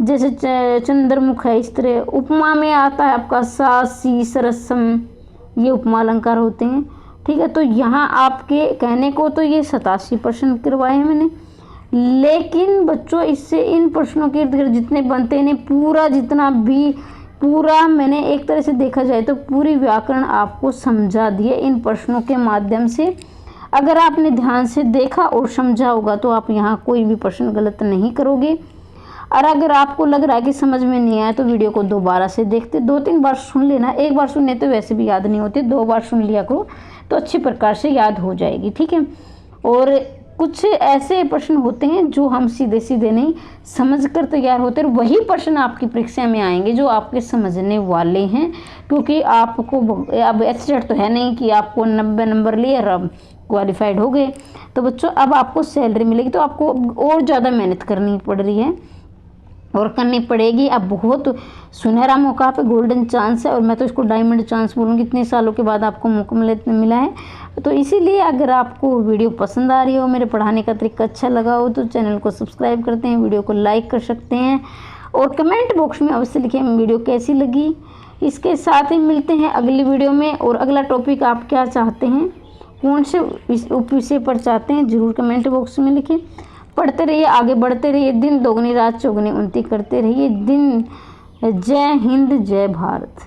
जैसे चंद्रमुख है इस तरह। उपमा में आता है आपका सा सी सरसम, ये उपमा अलंकार होते हैं। ठीक है, तो यहाँ आपके कहने को तो ये 87 प्रश्न करवाए हैं मैंने, लेकिन बच्चों इससे इन प्रश्नों के इर्द गिर्द जितने बनते हैं पूरा मैंने एक तरह से देखा जाए तो पूरी व्याकरण आपको समझा दिए इन प्रश्नों के माध्यम से। अगर आपने ध्यान से देखा और समझा होगा तो आप यहाँ कोई भी प्रश्न गलत नहीं करोगे। और अगर आपको लग रहा है कि समझ में नहीं आया तो वीडियो को दोबारा से देखते, 2-3 बार सुन लेना। एक बार सुनने तो वैसे भी याद नहीं होती, 2 बार सुन लिया करो तो अच्छी प्रकार से याद हो जाएगी। ठीक है, और कुछ ऐसे प्रश्न होते हैं जो हम सीधे सीधे नहीं समझकर तैयार होते, और वही प्रश्न आपकी परीक्षा में आएंगे जो आपके समझने वाले हैं, क्योंकि आपको अब एस्टेट तो है नहीं कि आपको 90 नंबर लिए और क्वालिफाइड हो गए। तो बच्चों अब आपको सैलरी मिलेगी तो आपको और ज़्यादा मेहनत करनी पड़ रही है और करनी पड़ेगी। अब बहुत सुनहरा मौका पे गोल्डन चांस है, और मैं तो इसको डायमंड चांस बोलूँगी, इतने सालों के बाद आपको मौका मिला है। तो इसीलिए अगर आपको वीडियो पसंद आ रही हो, मेरे पढ़ाने का तरीका अच्छा लगा हो, तो चैनल को सब्सक्राइब करते हैं, वीडियो को लाइक कर सकते हैं, और कमेंट बॉक्स में अवश्य लिखें वीडियो कैसी लगी। इसके साथ ही मिलते हैं अगली वीडियो में, और अगला टॉपिक आप क्या चाहते हैं, कौन से विषय पर चाहते हैं, ज़रूर कमेंट बॉक्स में लिखें। पढ़ते रहिए, आगे बढ़ते रहिए, दिन दोगुनी रात चौगुनी उन्नति करते रहिए। जय हिंद, जय भारत।